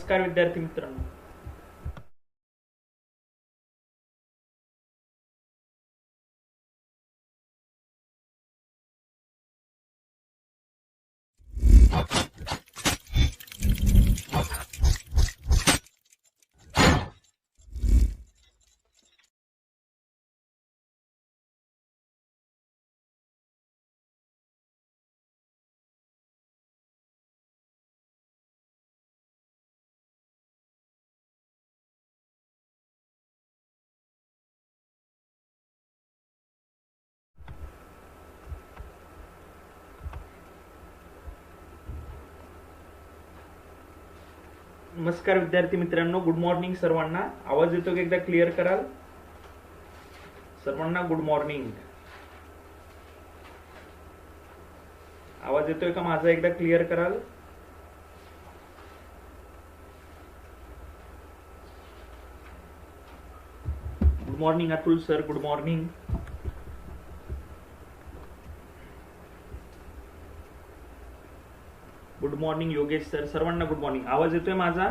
नमस्कार विद्यार्थी मित्रांनो. नमस्कार विद्यार्थी मित्रांनो, गुड मॉर्निंग सर्वांना. आवाज येतो की एकदा क्लिअर कराल सर्वांना? Good morning. आवाज येतोय का माझा? एकदा क्लिअर कराल. Good morning Atul sir, good morning. Good morning Yogesh sir, सर्वांना गुड मॉर्निंग. आवाज येतोय माझा?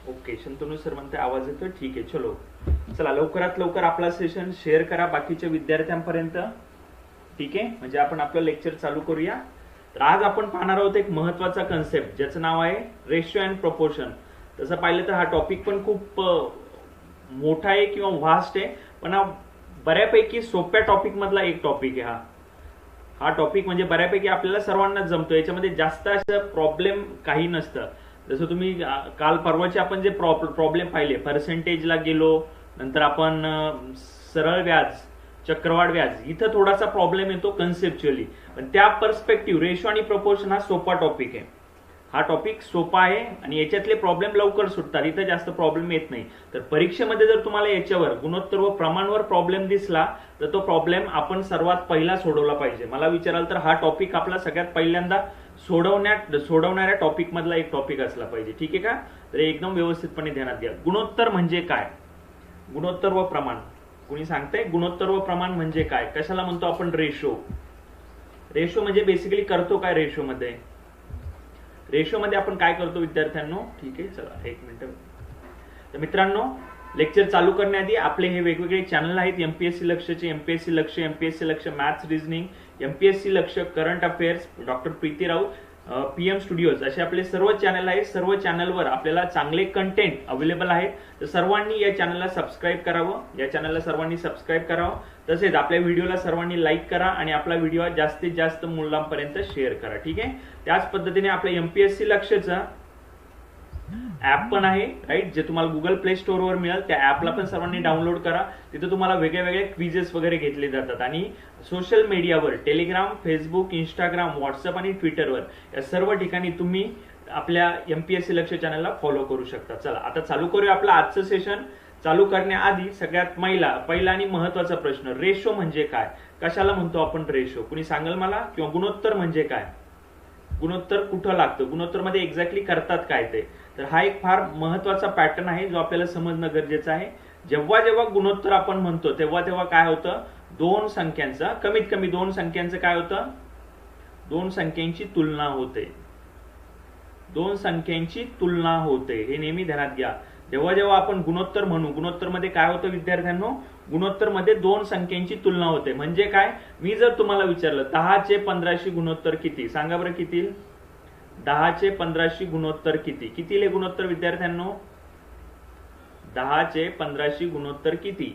ओके, शंतनू सर म्हणते आवाज येतोय. ठीक आहे, चलो चला लवकरात लवकर आपला सेशन शेअर करा बाकीच्या विद्यार्थ्यांपर्यंत. ठीक आहे, म्हणजे आपण आपलं लेक्चर चालू करूया. तर आज आपण पाहणार आहोत एक महत्वाचा कन्सेप्ट ज्याचं नाव आहे रेशिओ अँड प्रपोर्शन. तसं पाहिलं तर हा टॉपिक पण खूप मोठा आहे किंवा व्हास्ट आहे, पण हा बऱ्यापैकी सोप्या टॉपिक मधला एक टॉपिक आहे. हा टॉपिक म्हणजे बऱ्यापैकी आपल्याला सर्वांनाच जमतो. याच्यामध्ये जास्त असं प्रॉब्लेम काही नसतं. जसं तुम्ही काल परवाचे आपण जे प्रॉब्लेम पाहिले, पर्सेंटेजला गेलो, नंतर आपण सरळ व्याज, चक्रवाढ व्याज, इथं थोडासा प्रॉब्लेम येतो कन्सेप्च्युअली. पण त्या पर्स्पेक्टिव्ह रेशो आणि प्रपोर्शन हा सोपा टॉपिक आहे. हा टॉपिक सोपा आहे आणि याच्यातले प्रॉब्लेम लवकर सुटतात. इथं जास्त प्रॉब्लेम येत नाही. तर परीक्षेमध्ये जर तुम्हाला याच्यावर गुणोत्तर व प्रमाणवर प्रॉब्लेम दिसला तर तो प्रॉब्लेम आपण सर्वात पहिला सोडवला पाहिजे. मला विचाराल तर हा टॉपिक आपला सगळ्यात पहिल्यांदा सोडवणाऱ्या टॉपिक मधला एक टॉपिक असला पाहिजे. ठीक आहे का? तर एकदम व्यवस्थितपणे ध्यानात घ्या. गुणोत्तर म्हणजे काय? गुणोत्तर व प्रमाण. कुणी सांगतंय गुणोत्तर व प्रमाण म्हणजे काय? कशाला म्हणतो आपण रेशो? रेशो म्हणजे बेसिकली करतो काय रेशो मध्ये? रेशो मध्ये आपण काय करतो विद्यार्थ्यांनो? ठीक आहे, चला एक मिनिट. तर मित्रांनो, लेक्चर चालू करण्याआधी आपले हे वेगवेगळे चॅनल आहेत. एमपीएससी लक्ष्यचे, एमपीएससी लक्ष, मॅथ्स रिझनिंग, एमपीएससी लक्ष, current affairs, doctor Preeti Raut, PM studios, असे आपले सर्व चॅनल आहेत. सर्व चॅनलवर आपल्याला चांगले कंटेंट अवेलेबल आहेत. तर सर्वांनी या चॅनलला सबस्क्राईब करावं. तसेच आपल्या व्हिडिओला सर्वांनी लाईक करा आणि आपला व्हिडिओ जास्तीत जास्त मुलांपर्यंत शेअर करा. ठीक आहे? त्याच पद्धतीने आपल्या एमपीएससी लक्षचं ऍप पण आहे, राईट, जे तुम्हाला गुगल प्ले स्टोअर वर मिळेल. त्या ऍपला पण सर्वांनी डाउनलोड करा. तिथे तुम्हाला वेगळे वेगळे क्विजेस वगैरे घेतले जातात. आणि सोशल मीडियावर टेलिग्राम, फेसबुक, इंस्टाग्राम, व्हॉट्सअप आणि ट्विटरवर या सर्व ठिकाणी तुम्ही आपल्या एमपीएससी लक्ष चॅनलला फॉलो करू शकता. चला आता चालू करूया आपलं आजचं सेशन. चालू करण्याआधी सगळ्यात पहिला आणि महत्वाचा प्रश्न, रेशो म्हणजे काय? कशाला म्हणतो आपण रेशो? कुणी सांगेल मला? किंवा गुणोत्तर म्हणजे काय? गुणोत्तर कुठं लागतं? गुणोत्तर मध्ये एक्झॅक्टली करतात काय ते? तर हा एक फार महत्वाचा पॅटर्न आहे जो आपल्याला समजणं गरजेचं आहे. जेव्हा जेव्हा गुणोत्तर आपण म्हणतो तेव्हा काय होतं? दोन संख्यांचं, कमीत कमी दोन संख्यांचं काय होतं? दोन संख्यांची तुलना होते. दोन संख्यांची तुलना होते, हे नेहमी ध्यानात घ्या. जेव्हा जेव्हा आपण गुणोत्तर म्हणू, गुणोत्तर मध्ये काय होतं विद्यार्थ्यांनो? गुणोत्तर मध्ये दोन संख्यांची तुलना होते. म्हणजे काय? मी जर तुम्हाला विचारलं 10 चे 15शी गुणोत्तर किती, सांगा बरं किती? 10 चे 15शी गुणोत्तर किती? किती गुणोत्तर विद्यार्थ्यांनो? 10 चे 15शी गुणोत्तर किती?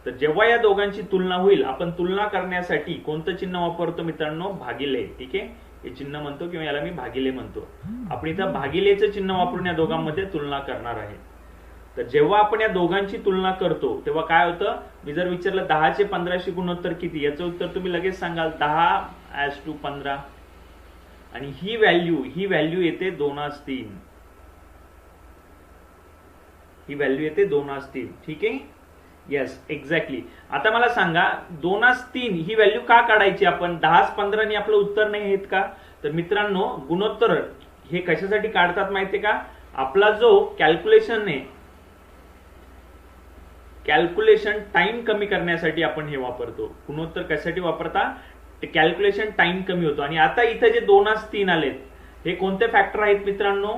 तर जेव्हा या दोघांची तुलना होईल, आपण तुलना करण्यासाठी कोणतं चिन्ह वापरतो मित्रांनो? भागिले. ठीक आहे, हे चिन्ह म्हणतो किंवा याला मी भागिले म्हणतो. आपण इथं भागिलेचं चिन्ह वापरून या दोघांमध्ये तुलना करणार आहे. तर जेव्हा आपण या दोघांची तुलना करतो तेव्हा काय होतं? मी जर विचारलं 10 चे 15शी गुणोत्तर किती, याचं उत्तर तुम्ही लगेच सांगाल 10:15. आणि ही व्हॅल्यू येते 2:3. ही व्हॅल्यू येते 2:3. ठीक आहे? Yes, exactly. आता मला सांगा 2:3 ही व्हॅल्यू का काढायची आपण? 10:15 ने आपलं उत्तर नाही येत का? तर मित्रांनो, गुणोत्तर हे कशासाठी काढतात माहितीये का? आपला जो कॅल्क्युलेशन आहे, कॅल्क्युलेशन टाइम कमी करण्यासाठी आपण हे वापरतो. गुणोत्तर कशासाठी वापरता? कॅल्क्युलेशन टाइम कमी होतो. आणि आता इथे जे 2:3 आलेत हे कोणते फॅक्टर आहेत मित्रांनो?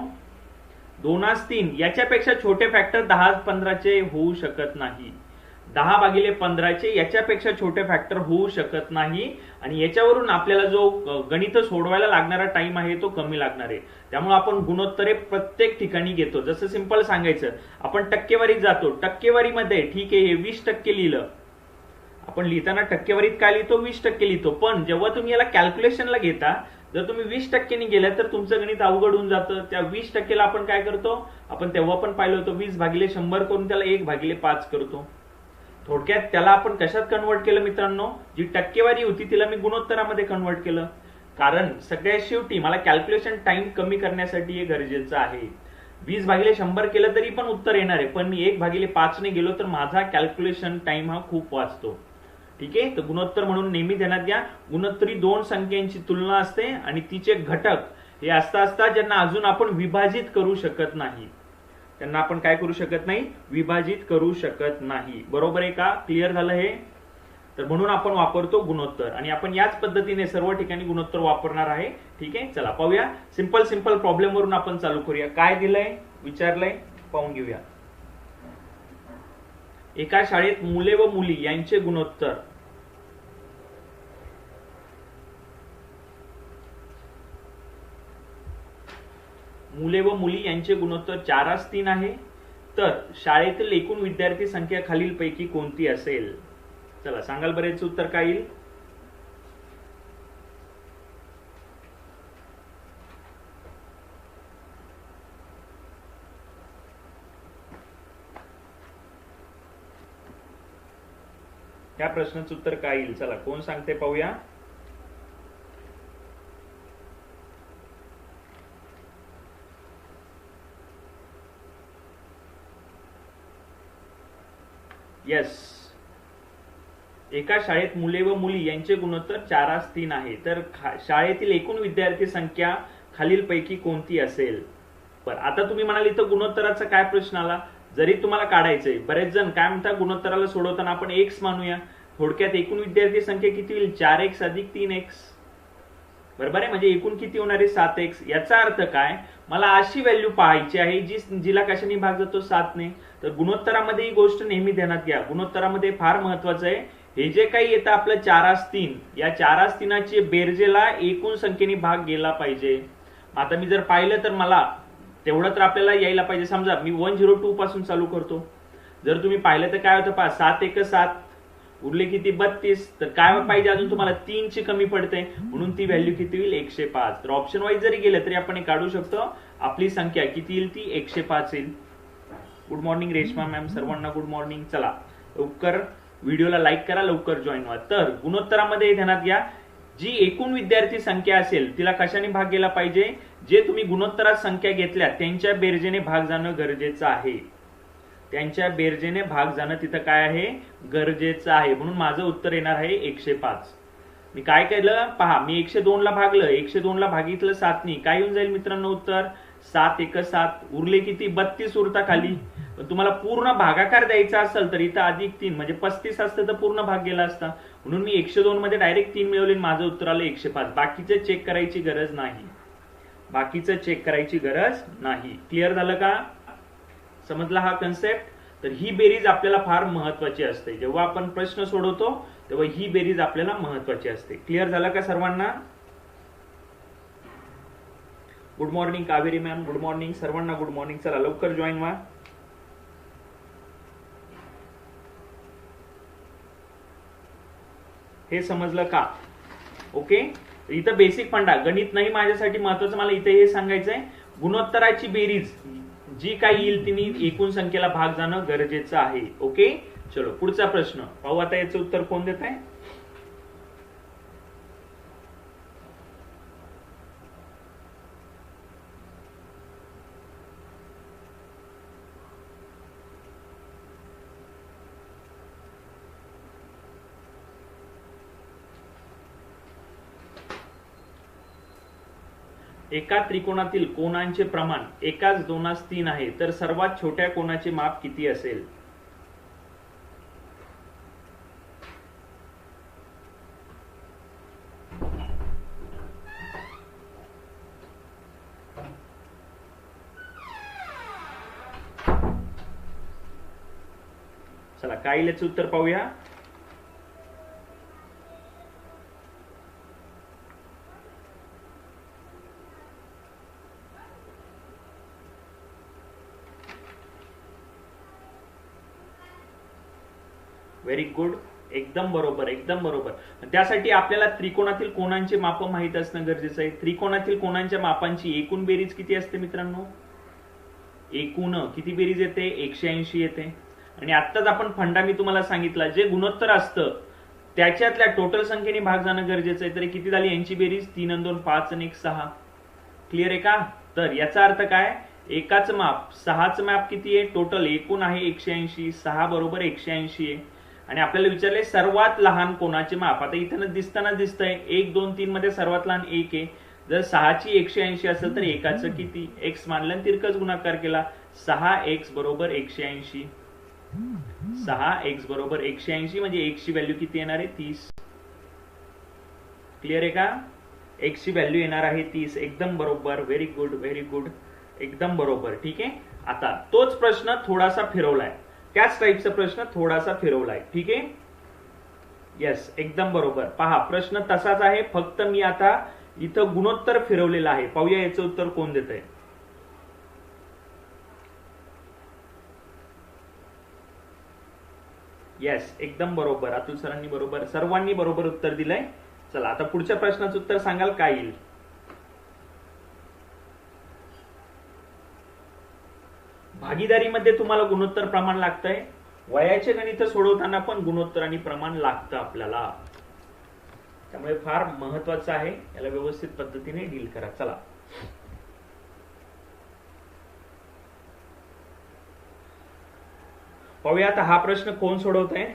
2:3. याच्यापेक्षा छोटे फॅक्टर 10-15चे होऊ शकत नाही. 10/15चे याच्यापेक्षा छोटे फॅक्टर होऊ शकत नाही. आणि याच्यावरून आपल्याला जो गणित सोडवायला लागणारा टाइम आहे तो कमी लागणार आहे. त्यामुळे आपण गुणोत्तरे प्रत्येक ठिकाणी घेतो. जसं सिंपल सांगायचं, आपण टक्केवारीत जातो. टक्केवारीमध्ये ठीक आहे हे 20% लिहिलं, आपण लिहिताना टक्केवारीत काय लिहितो? 20% लिहितो. पण जेव्हा तुम्ही याला कॅल्क्युलेशनला घेता, जर तुम्ही 20%नी गेल्या तर तुमचं गणित अवघड होऊन जातं. त्या 20%ला आपण काय करतो? आपण तेव्हा पण पाहिलं होतं 20/100 करून त्याला 1/5 करतो. थोडक्यात त्याला आपण कशात कन्वर्ट केलं मित्रांनो? जी टक्केवारी होती तिला मी गुणोत्तरामध्ये कन्वर्ट केलं. कारण सगळ्यात शेवटी मला कॅल्क्युलेशन टाइम कमी करण्यासाठी हे गरजेचं आहे. 20/100 केलं तरी पण उत्तर येणार आहे, पण मी 1/5 ने गेलो तर माझा कॅल्क्युलेशन टाइम हा खूप वाचतो. ठीक आहे. तर गुणोत्तर म्हणून नेहमी ध्यानात घ्या, गुणोत्तरी 2 संख्यांची तुलना असते आणि तिचे घटक हे असतात ज्यांना अजून आपण विभाजित करू शकत नाही. त्यांना आपण काय करू शकत नाही? विभाजित करू शकत नाही. बरोबर आहे का? क्लिअर झालं हे? तर म्हणून आपण वापरतो गुणोत्तर आणि आपण याच पद्धतीने सर्व ठिकाणी गुणोत्तर वापरणार आहे. ठीक आहे. चला पाहूया. सिंपल प्रॉब्लेम वरून आपण चालू करूया. काय दिलंय, विचारलंय, पाहून घेऊया. एका शाळेत मुले व मुली यांचे गुणोत्तर मुले व मुली यांचे गुणोत्तर 4:3 आहे. तर शाळेतील एकूण विद्यार्थी संख्या खालीलपैकी कोणती असेल? चला सांगाल बरं याचं उत्तर काय येईल? या प्रश्नाचं उत्तर काय येईल? चला कोण सांगते पाहूया. येस, एका शाळेत मुले व मुली यांचे गुणोत्तर 4:3 आहे. तर शाळेतील एकूण विद्यार्थी संख्या खालीलपैकी कोणती असेल? पण आता तुम्ही म्हणाल इथं गुणोत्तराचा काय प्रश्न आला? जरी तुम्हाला काढायचंय, बरेच जण काय म्हणतात गुणोत्तराला सोडवताना आपण x मानूया. थोडक्यात एकूण विद्यार्थी संख्या किती होईल? 4x अधिक 3x. बरोबर आहे. म्हणजे एकूण किती होणार आहे? 7x. याचा अर्थ काय? मला अशी व्हॅल्यू पाहायची आहे जिला कशाने भाग जातो? 7 ने. तर गुणोत्तरामध्ये ही गोष्ट नेहमी ध्यानात घ्या. गुणोत्तरामध्ये फार महत्वाचं आहे, हे जे काही येतं आपलं 4:3, या 4:3चे बेरजेला एकूण संख्येने भाग गेला पाहिजे. आता मी जर पाहिलं तर मला तेवढं तर आपल्याला यायला पाहिजे. समजा मी 102 पासून चालू करतो. जर तुम्ही पाहिलं तर काय होतं पहा, 7 × 7 उरले किती? 32. तर काय पाहिजे अजून तुम्हाला? 3 ची कमी पडते, म्हणून ती व्हॅल्यू किती होईल? 105. तर ऑप्शन वाईज जरी गेलं तरी आपण हे काढू शकतो. आपली संख्या किती येईल? ती 105 येईल. गुड मॉर्निंग रेश्मा मॅम, सर्वांना गुड मॉर्निंग. चला लवकर व्हिडिओला लाईक करा, लवकर जॉईन व्हा. तर गुणोत्तरामध्ये ध्यानात घ्या, जी एकूण विद्यार्थी संख्या असेल तिला कशाने भाग गेला पाहिजे? जे तुम्ही गुणोत्तरात संख्या घेतल्या त्यांच्या बेरजेने भाग जाणं गरजेचं आहे. त्यांच्या बेरजेने भाग जाणं तिथं काय आहे? गरजेचं आहे. म्हणून माझं उत्तर येणार आहे 105. मी काय केलं पहा, मी 102 ला भागलं, 102 ला भागितलं 7 नी, काय येऊन जाईल मित्रांनो उत्तर? 7 × 7 उरले किती? 32 उरता खाली. पण तुम्हाला पूर्ण भागाकार द्यायचा असेल तर इथं अधिक 3 म्हणजे 35 असतं तर पूर्ण भाग गेला असता. म्हणून मी 102 मध्ये डायरेक्ट 3 मिळवले, माझं उत्तर आलं 105. बाकीचं चेक करायची गरज नाही. बाकीचं चेक करायची गरज नाही. क्लिअर झालं का? समजला हा कन्सेप्ट? तर ही बेरीज आपल्याला फार महत्वाची असते. जेव्हा आपण प्रश्न सोडवतो तेव्हा ही बेरीज आपल्याला महत्वाची असते. क्लिअर झालं का सर्वांना? Good morning Kaveri ma'am, good morning. सर्वांना गुड मॉर्निंग. चला लवकर जॉईन व्हा. हे समजलं का? ओके. इथं बेसिक फंडा, गणित नाही माझ्यासाठी महत्वाचं, मला इथे हे सांगायचंय, गुणोत्तराची बेरीज जी काही येईल तिने एकूण संख्येला भाग जाणं गरजेचं आहे. ओके. चलो पुढचा प्रश्न पाहू. आता याचं उत्तर कोण देत आहे? एका त्रिकोणातील कोनांचे प्रमाण एकाच 2:3 आहे, तर सर्वात छोट्या कोनाचे माप किती असेल? चला काय येईल याचं उत्तर पाहूया. व्हेरी गुड, एकदम बरोबर, एकदम बरोबर. त्यासाठी आपल्याला त्रिकोणातील कोणांचे माप माहित असणं गरजेचं आहे. त्रिकोणातील कोणांच्या मापांची एकूण बेरीज किती असते मित्रांनो? एकूण किती बेरीज येते? 180 येते. आणि आत्ताच आपण फंडा मी तुम्हाला सांगितला, जे गुणोत्तर असतं त्याच्यातल्या टोटल संख्येने भाग जाणं गरजेचं आहे. तरी किती झाली यांची बेरीज? 3 आणि 2 5 आणि 1 6. क्लिअर आहे का? तर याचा अर्थ काय? एकाच माप 6च माप किती आहे? टोटल एकूण आहे 180, 6 बरोबर 180 आहे. आणि आपल्याला विचारले सर्वात लहान कोणाचे माप. आता इथं दिसताना दिसतंय 1 2 3 मध्ये सर्वात लहान 1 आहे. जर 6ची 180 असेल तर एकाचं किती? x मानलं आणि तिरकस गुणाकार केला. 6x बरोबर 180. 6x बरोबर 180 म्हणजे x ची व्हॅल्यू किती येणार आहे? 30. क्लिअर आहे का? x ची व्हॅल्यू येणार आहे 30. एकदम बरोबर, व्हेरी गुड, व्हेरी गुड, एकदम बरोबर. ठीक आहे. आता तोच प्रश्न थोडासा फिरवलाय, त्याच टाईपचा प्रश्न थोडासा फिरवलाय. ठीक आहे. येस, एकदम बरोबर. पहा प्रश्न तसाच आहे, फक्त मी आता इथं गुणोत्तर फिरवलेलं आहे. पाहूया याचं उत्तर कोण देत आहे. येस, एकदम बरोबर. अतुल सरांनी बरोबर, सर्वांनी बरोबर उत्तर दिलंय. चला आता पुढच्या प्रश्नाचं उत्तर सांगाल काय येईल. भागीदारीमध्ये तुम्हाला गुणोत्तर प्रमाण लागतंय. वयाचे गणित सोडवताना पण गुणोत्तर आणि प्रमाण लागतं आपल्याला. त्यामुळे फार महत्वाचं आहे, याला व्यवस्थित पद्धतीने डील करा. चला पाहूया आता हा प्रश्न कोण सोडवत आहे.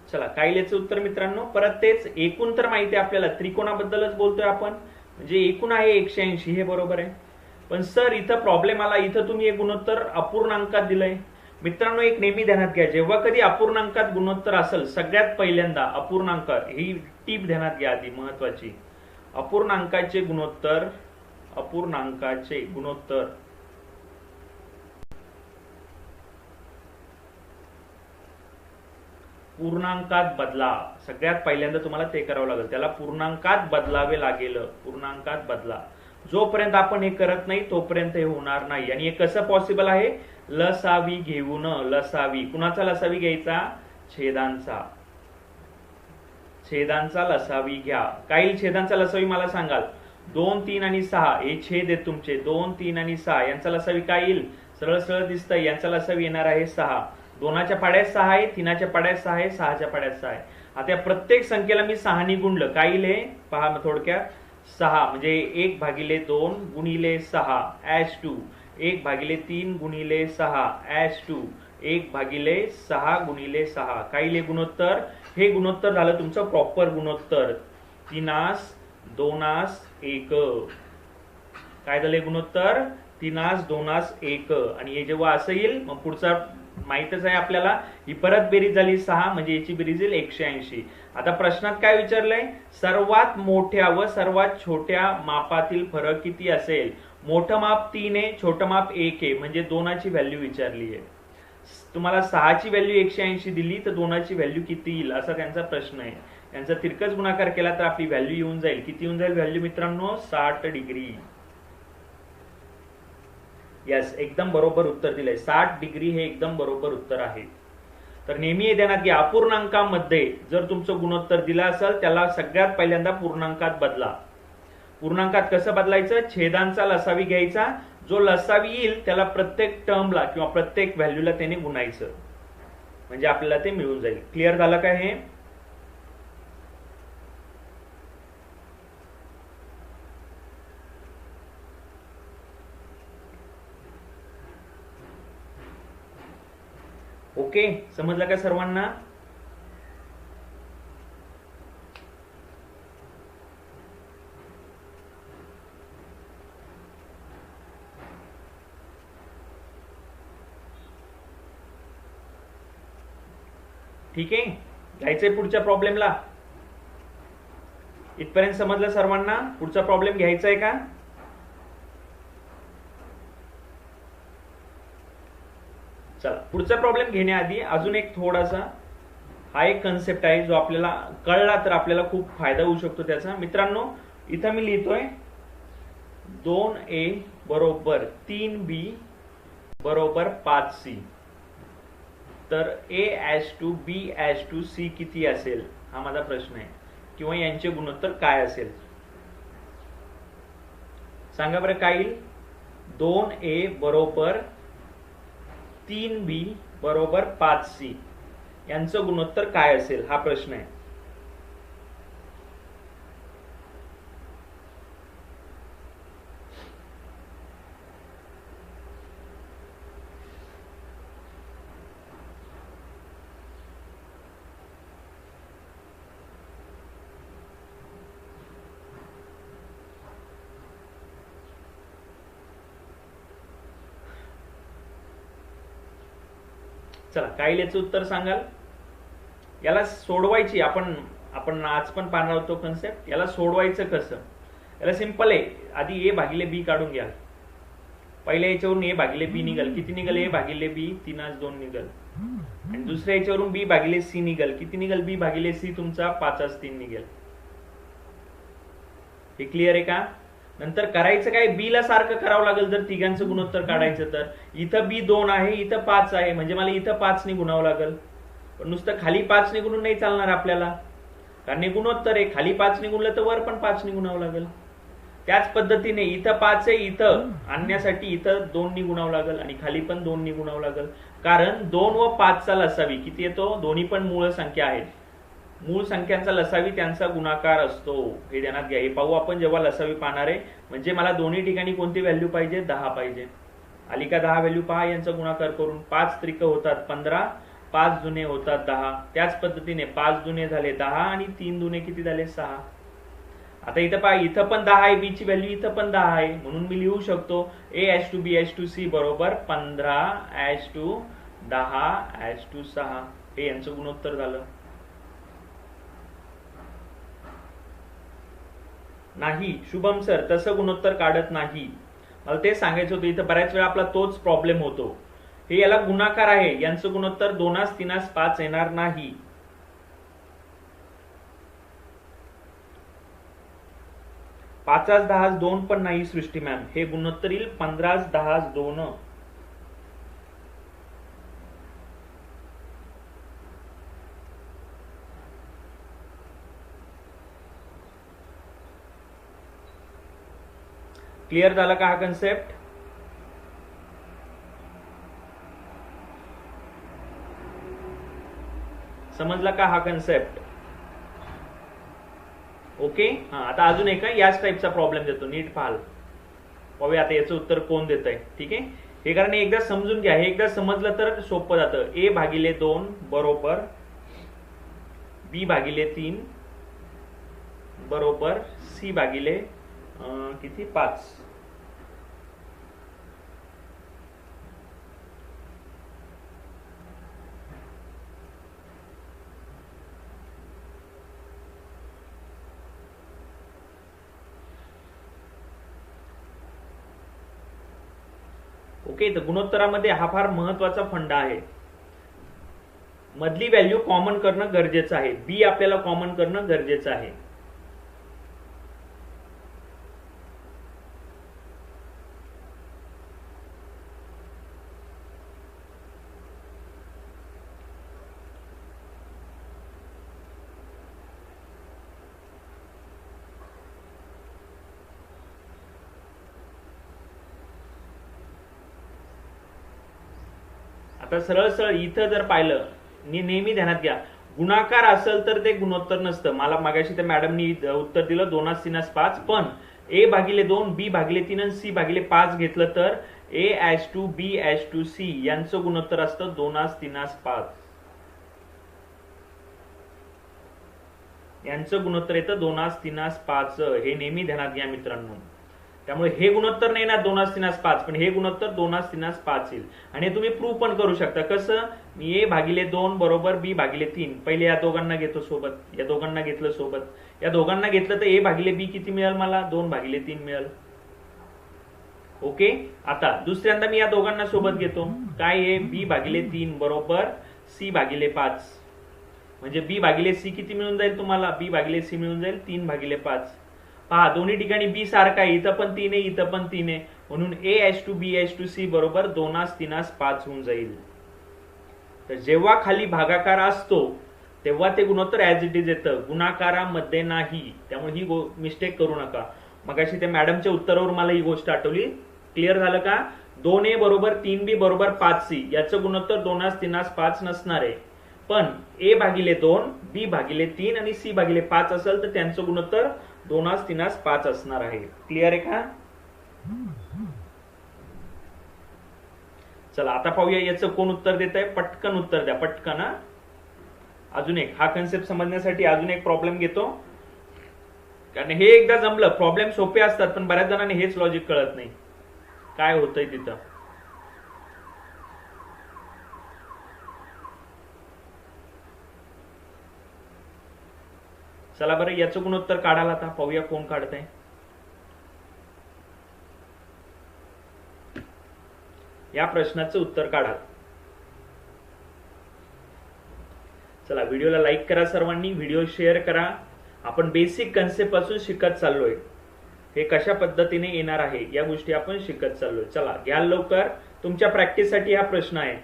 चला काय याचं उत्तर मित्रांनो, परत तेच. एकूण तर माहिती आहे आपल्याला, त्रिकोणाबद्दलच बोलतोय आपण, म्हणजे एकूण आहे 180, हे बरोबर आहे. पण सर इथं प्रॉब्लेम आला, इथं तुम्ही एक गुणोत्तर अपूर्णांकात दिलंय. मित्रांनो एक नेहमी ध्यानात घ्या, जेव्हा कधी अपूर्णांकात गुणोत्तर असेल, सगळ्यात पहिल्यांदा अपूर्णांक, ही टीप ध्यानात घ्या आधी महत्वाची. अपूर्णांकाचे गुणोत्तर, अपूर्णांकाचे गुणोत्तर पूर्णांकात बदला. सगळ्यात पहिल्यांदा तुम्हाला ते करावं लागेल, त्याला पूर्णांकात बदलावे लागेल. पूर्णांकात बदला. जोपर्यंत आपण हे करत नाही तोपर्यंत हे होणार नाही. आणि हे कसं पॉसिबल आहे? लसावी घेऊन. लसावी कुणाचा लसावी घ्यायचा? छेदांचा. छेदांचा लसावी घ्या. काही छेदांचा लसावी मला सांगाल. 2 3 आणि 6 हे छेद आहेत तुमचे. 2 3 आणि 6 यांचा लसावी काय येईल? सरळ सरळ दिसतंय. यांचा लसावी येणार आहे 6. 2च्या पाड्यात 6 आहे, 3च्या पाड्यात 6 आहे, 6च्या पाड्यात 6 आहे. आता या प्रत्येक संख्येला मी 6 ने गुणलं. काय येईल हे पहा थोडक्यात. 6 म्हणजे 1/2 गुणिले 6 ॲज टू 1/3 गुणिले 6 ॲज टू 1/6 गुणिले 6. काय येईल गुणोत्तर? हे गुणोत्तर झालं तुमचं प्रॉपर गुणोत्तर. 3 2 1. काय झाले गुणोत्तर? 3 2 1. आणि हे जेव्हा असं येईल मग पुढचा माहितच आहे आपल्याला, ही परत बेरीज झाली 6 म्हणजे याची बेरीज येईल 180. आता प्रश्नात काय विचारलंय? सर्वात मोठ्या व सर्वात छोट्या मापातील फरक किती असेल? मोठं माप 3 आहे, छोटं माप 1 आहे, म्हणजे 2ची व्हॅल्यू विचारली आहे. तुम्हाला 6ची व्हॅल्यू 180 दिली तर 2ची व्हॅल्यू किती येईल असा त्यांचा प्रश्न आहे. यांचा तिरकस गुणाकार केला तर आपली व्हॅल्यू येऊन जाईल. किती येऊन जाईल व्हॅल्यू मित्रांनो? 60 डिग्री. यस, एकदम बरोबर उत्तर दिलंय. 60 डिग्री हे एकदम बरोबर उत्तर आहे. तर नेहमी हे ध्यानात घ्या, अपूर्णांकामध्ये जर तुमचं गुणोत्तर दिलं असेल त्याला सगळ्यात पहिल्यांदा पूर्णांकात बदला. पूर्णांकात कसं बदलायचं? छेदांचा लसावी घ्यायचा. जो लसावी येईल त्याला प्रत्येक टर्मला किंवा प्रत्येक व्हॅल्यूला त्याने गुणायचं, म्हणजे आपल्याला ते मिळून जाईल. क्लिअर झालं काय हे? ओके, समजलं का सर्वांना? ठीक आहे, घ्यायचंय पुढच्या प्रॉब्लेमला. इथपर्यंत समजलं सर्वांना? पुढचा प्रॉब्लेम घ्यायचा आहे का? चला, पुढचा प्रॉब्लेम घेण्याआधी अजून एक थोडासा हा एक कन्सेप्ट आहे जो आपल्याला कळला तर आपल्याला खूप फायदा होऊ शकतो त्याचा. मित्रांनो, इथं मी लिहितोय 2a बरोबर 3b बरोबर 5c. तर a:b:c किती असेल हा माझा प्रश्न आहे, किंवा यांचे गुणोत्तर काय असेल सांगा बरं. काय येईल? 2a बरोबर 3b बरोबर 5c यांचं गुणोत्तर काय असेल हा प्रश्न आहे. चला, काय याचं उत्तर सांगाल? याला सोडवायची आपण आज पण पाहणार होतो कन्सेप्ट. याला सोडवायचं कसं? याला सिंपल आहे. आधी a भागिले b काढून घ्या. पहिल्या याच्यावरून a भागिले b निघल. किती निघल? a भागिले b 3:2 निघल. आणि दुसऱ्या याच्यावरून b भागिले c निघल. किती निघल? b भागिले c तुमचा 5:3 निघेल. हे क्लिअर आहे का? नंतर करायचं काय? b ला सारखं करावं लागेल जर तिघांचं गुणोत्तर काढायचं तर. इथं b 2 आहे, इथं 5 आहे, म्हणजे मला इथं 5 ने गुणावं लागेल. पण नुसतं खाली 5 ने गुणून नाही चालणार आपल्याला, कारण हे गुणोत्तर आहे. खाली 5 ने गुणलं तर वर पण 5 ने गुणावं लागेल. त्याच पद्धतीने इथं 5 आहे, इथं आणण्यासाठी इथं 2 ने गुणावं लागेल आणि खाली पण 2 ने गुणावं लागेल. कारण 2 व 5 चा लसावी किती येतो? दोन्ही पण मूळ संख्या आहेत. मूळ संख्यांचा लसावी त्यांचा गुणाकार असतो, हे ध्यानात घ्या. हे पाहू आपण जेव्हा लसावी पाहणार आहे. म्हणजे मला दोन्ही ठिकाणी कोणती व्हॅल्यू पाहिजे? 10 पाहिजे. आली का 10 व्हॅल्यू? पहा यांचा गुणाकार करून. 5 त्रिक होतात 15, 5 दुने होतात 10. त्याच पद्धतीने 5 दुने झाले 10 आणि 3 दुने किती झाले? 6. आता इथं पहा, इथं पण 10 आहे, b ची व्हॅल्यू इथं पण 10 आहे, म्हणून मी लिहू शकतो a:b:c बरोबर 15:10:6. हे यांचं गुणोत्तर झालं. नाही शुभम सर, तसं गुणोत्तर काढत नाही. मला ते सांगायचं होतं. इथं बऱ्याच वेळा आपला तोच प्रॉब्लेम होतो. हे याला गुणाकार आहे, यांचं गुणोत्तर 2:3:5 येणार नाही. पाचास 2 पण नाही सृष्टी मॅम. हे गुणोत्तर येईल 15:2. क्लिअर झाला का हा कन्सेप्ट? समजला का हा कन्सेप्ट? ओके. आता अजून एक याच टाईपचा प्रॉब्लेम देतो, नीट पाहाल. पाहूया आता याचं उत्तर कोण देत आहे. ठीक आहे, हे कारण एकदा समजून घ्या. हे एकदा समजलं तर सोपं जातं. a/2 बरोबर b/3 बरोबर c/ किती? 5. ओके, तर गुणोत्तरामध्ये हा फार महत्वाचा फंडा आहे. मधली व्हॅल्यू कॉमन करणं गरजेचं आहे. बी आपल्याला कॉमन करणं गरजेचं आहे. आता सरळ सरळ इथं जर पाहिलं, नेहमी ध्यानात घ्या, गुणाकार असेल तर ते गुणोत्तर नसतं. मला मागाशी त्या मॅडमनी उत्तर दिलं 2:3:5. पण a/2 b/3 आणि c/5 घेतलं तर A:2B:C यांचं गुणोत्तर असतं 2:3:5. यांचं गुणोत्तर येतं 2:3:5. हे नेहमी ध्यानात घ्या मित्रांनो. त्यामुळे हे गुणोत्तर नाही ना 2:3:5, पण हे गुणोत्तर 2:3:5 येईल. आणि तुम्ही प्रूव्ह पण करू शकता. कसं? मी A/2 बरोबर B/3 पहिले या दोघांना घेतो सोबत, या दोघांना घेतलं सोबत, या दोघांना घेतलं तर A/B किती मिळेल मला? 2/3 मिळेल. ओके. आता दुसऱ्यांदा मी या दोघांना सोबत घेतो. काय आहे? B/3 बरोबर C/5. म्हणजे B/C किती मिळून जाईल तुम्हाला? B/C मिळून जाईल 3/5. पहा दोन्ही ठिकाणी B सारखा आहे, इथं पण 3 आहे, इथं पण 3 आहे, म्हणून A:2B:C बरोबर 2:3:5 होऊन जाईल. तर जेव्हा खाली भागाकार असतो तेव्हा ते गुणोत्तर ऍज इट इज येतं, गुणाकारामध्ये नाही. त्यामुळे ही मिस्टेक करू नका. मगाशी त्या मॅडमच्या उत्तरावर मला ही गोष्ट आठवली. क्लिअर झालं का? 2A बरोबर 3B बरोबर 5C याचं गुणोत्तर 2:3:5 नसणार आहे. पण A/2 B/3 आणि C/5 असेल तर त्यांचं गुणोत्तर 2:3:5 असणार आहे. क्लिअर आहे का? चला आता पाहूया याचं कोण उत्तर देत आहे. पटकन उत्तर द्या, पटकन. अजून एक हा कन्सेप्ट समजण्यासाठी अजून एक प्रॉब्लेम घेतो, कारण हे एकदा जमलं. प्रॉब्लेम सोपे असतात पण बऱ्याच जणांनी हेच लॉजिक कळत नाही काय होतंय तिथं. चला बरं याचं गुणोत्तर काढायला आता पाहूया कोण काढतंय. या प्रश्नाचं उत्तर काढा. चला व्हिडिओला लाईक करा सर्वांनी, व्हिडिओ शेअर करा. आपण बेसिक कन्सेप्ट पासून शिकत चाललोय. हे कशा पद्धतीने येणार आहे या गोष्टी आपण शिकत चाललोय. चला घ्या लवकर, तुमच्या प्रॅक्टिससाठी हा प्रश्न आहे.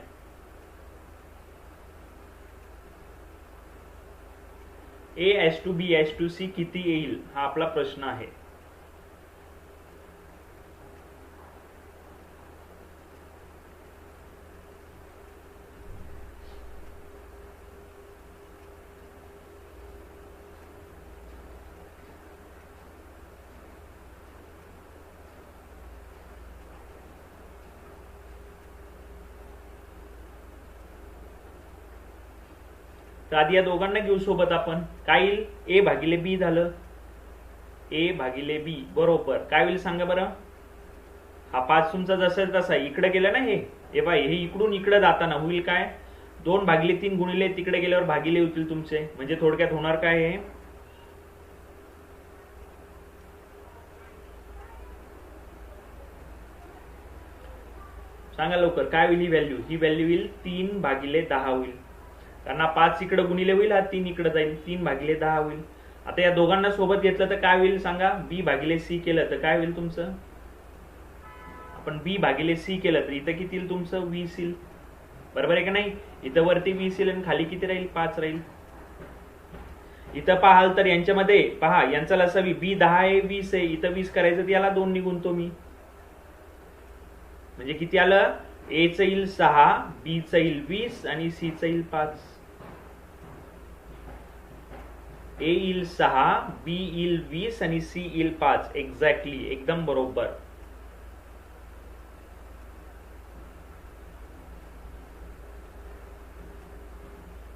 A:2B:C किती येईल हा आपला प्रश्न आहे. तर आधी या दोघांना घेऊ सोबत आपण. काय येईल? A/B झालं. A/B बरोबर काय होईल सांगा बरं. हा 5 तुमचा जसा तसा इकडे गेला ना, हे बाय हे इकडून इकडे जाताना होईल काय? 2/3 गुणिले तिकडे गेल्यावर भागिले होतील तुमचे. म्हणजे थोडक्यात होणार काय? हे सांगा लवकर काय होईल ही व्हॅल्यू? ही व्हॅल्यू येईल 3/10 होईल. कारण 5 इकडे गुणिले होईल, हा 3 इकडे जाईल, 3/10 होईल. आता या दोघांना सोबत घेतलं तर काय होईल सांगा. B/C केलं तर काय होईल तुमचं? आपण B/C केलं तर इथं किती येईल तुमचं? 20 येईल. बरोबर आहे का नाही? इथं वरती 20 येईल आणि खाली किती राहील? 5 राहील. इथं पाहाल तर यांच्यामध्ये पहा यांचा लसावी B10 आहे, 20 आहे, इथं 20 करायचं तर याला 2 निघून तो मी. म्हणजे किती आलं? A चं येईल 6, B चं येईल 20 आणि C चं येईल 5. A येईल 6, B येईल 20 आणि C येईल 5. एक्झॅक्टली, एकदम बरोबर.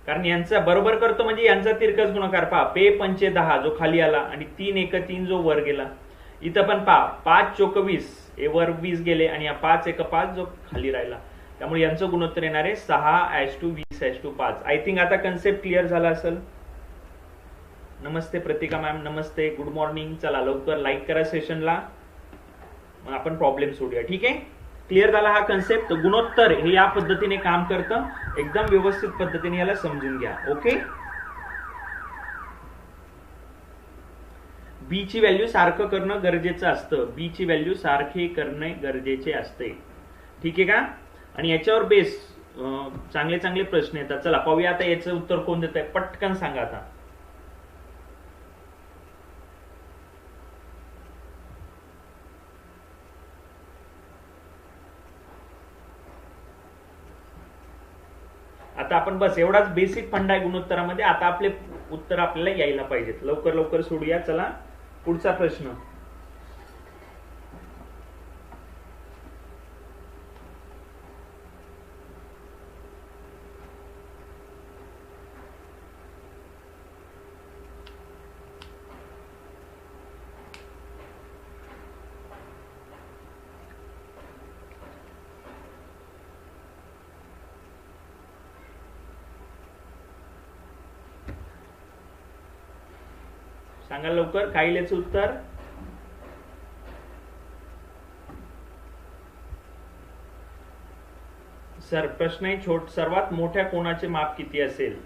कारण यांचा बरोबर करतो म्हणजे यांचा तिरकस गुणाकार पहा. 5×5 जो खाली आला आणि 3×1 जो वर गेला. इथं पण पहा 5×4 हे वर 20 गेले आणि 5×1 जो खाली राहिला. त्यामुळे यांचं गुणोत्तर येणार आहे 6:20:5. आय थिंक आता कन्सेप्ट क्लिअर झाला असेल. नमस्ते प्रतिका मॅम, नमस्ते, गुड मॉर्निंग. चला लवकर लाईक करा सेशनला, मग आपण प्रॉब्लेम सोडूया. ठीक आहे, क्लिअर झाला हा कन्सेप्ट. गुणोत्तर हे या पद्धतीने काम करतं. एकदम व्यवस्थित पद्धतीने याला समजून घ्या. ओके. बी ची व्हॅल्यू सारखं करणं गरजेचं असतं. बी ची व्हॅल्यू सारखे करणे गरजेचे असते. ठीक आहे का? आणि याच्यावर बेस चांगले चांगले प्रश्न येतात. चला पाहूया आता याचं उत्तर कोण देत आहे. पटकन सांगा आता. आता आपण बस एवढाच बेसिक फंडा आहे गुणोत्तरामध्ये. आता आपले उत्तर आपल्याला यायला पाहिजेत. लवकर लवकर सोडूया. चला पुढचा प्रश्न. सांगा लवकर, काय येईल याचं उत्तर? सर प्रश्न आहे सर्वात मोठ्या कोणाचे माप किती असेल?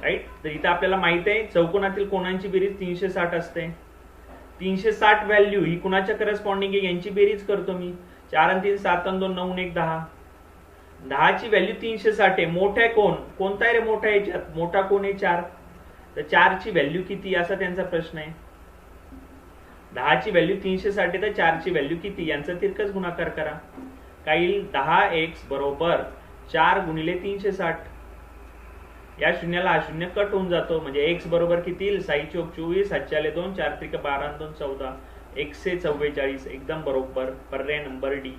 राईट. तर इथं आपल्याला माहित आहे चौकोनातील कोणांची बेरीज 360 असते. 360 व्हॅल्यू ही कुणाच्या करस्पॉन्डिंग आहे यांची बेरीज करतो मी. 4 आणि 3 7 आणि 2 9 1 10. 10 ची व्हॅल्यू 360 आहे. मोठा कोण कोणता आहे रे? मोठा याच्यात मोठा कोण आहे? 4. तर 4 ची व्हॅल्यू किती असा त्यांचा प्रश्न आहे. 10 ची व्हॅल्यू 360 आहे तर 4 ची व्हॅल्यू किती यांचा तिरकस गुणाकार करा. काय येईल? 10x बरोबर 4 गुणिले 360. या शून्याला हा शून्य कट होऊन जातो म्हणजे x बरोबर किती येईल? 6 चौक 24, 7 चाले 2, 4 त्रिक 12 आणि 2 14, 144. एकदम बरोबर. पर्याय नंबर डी.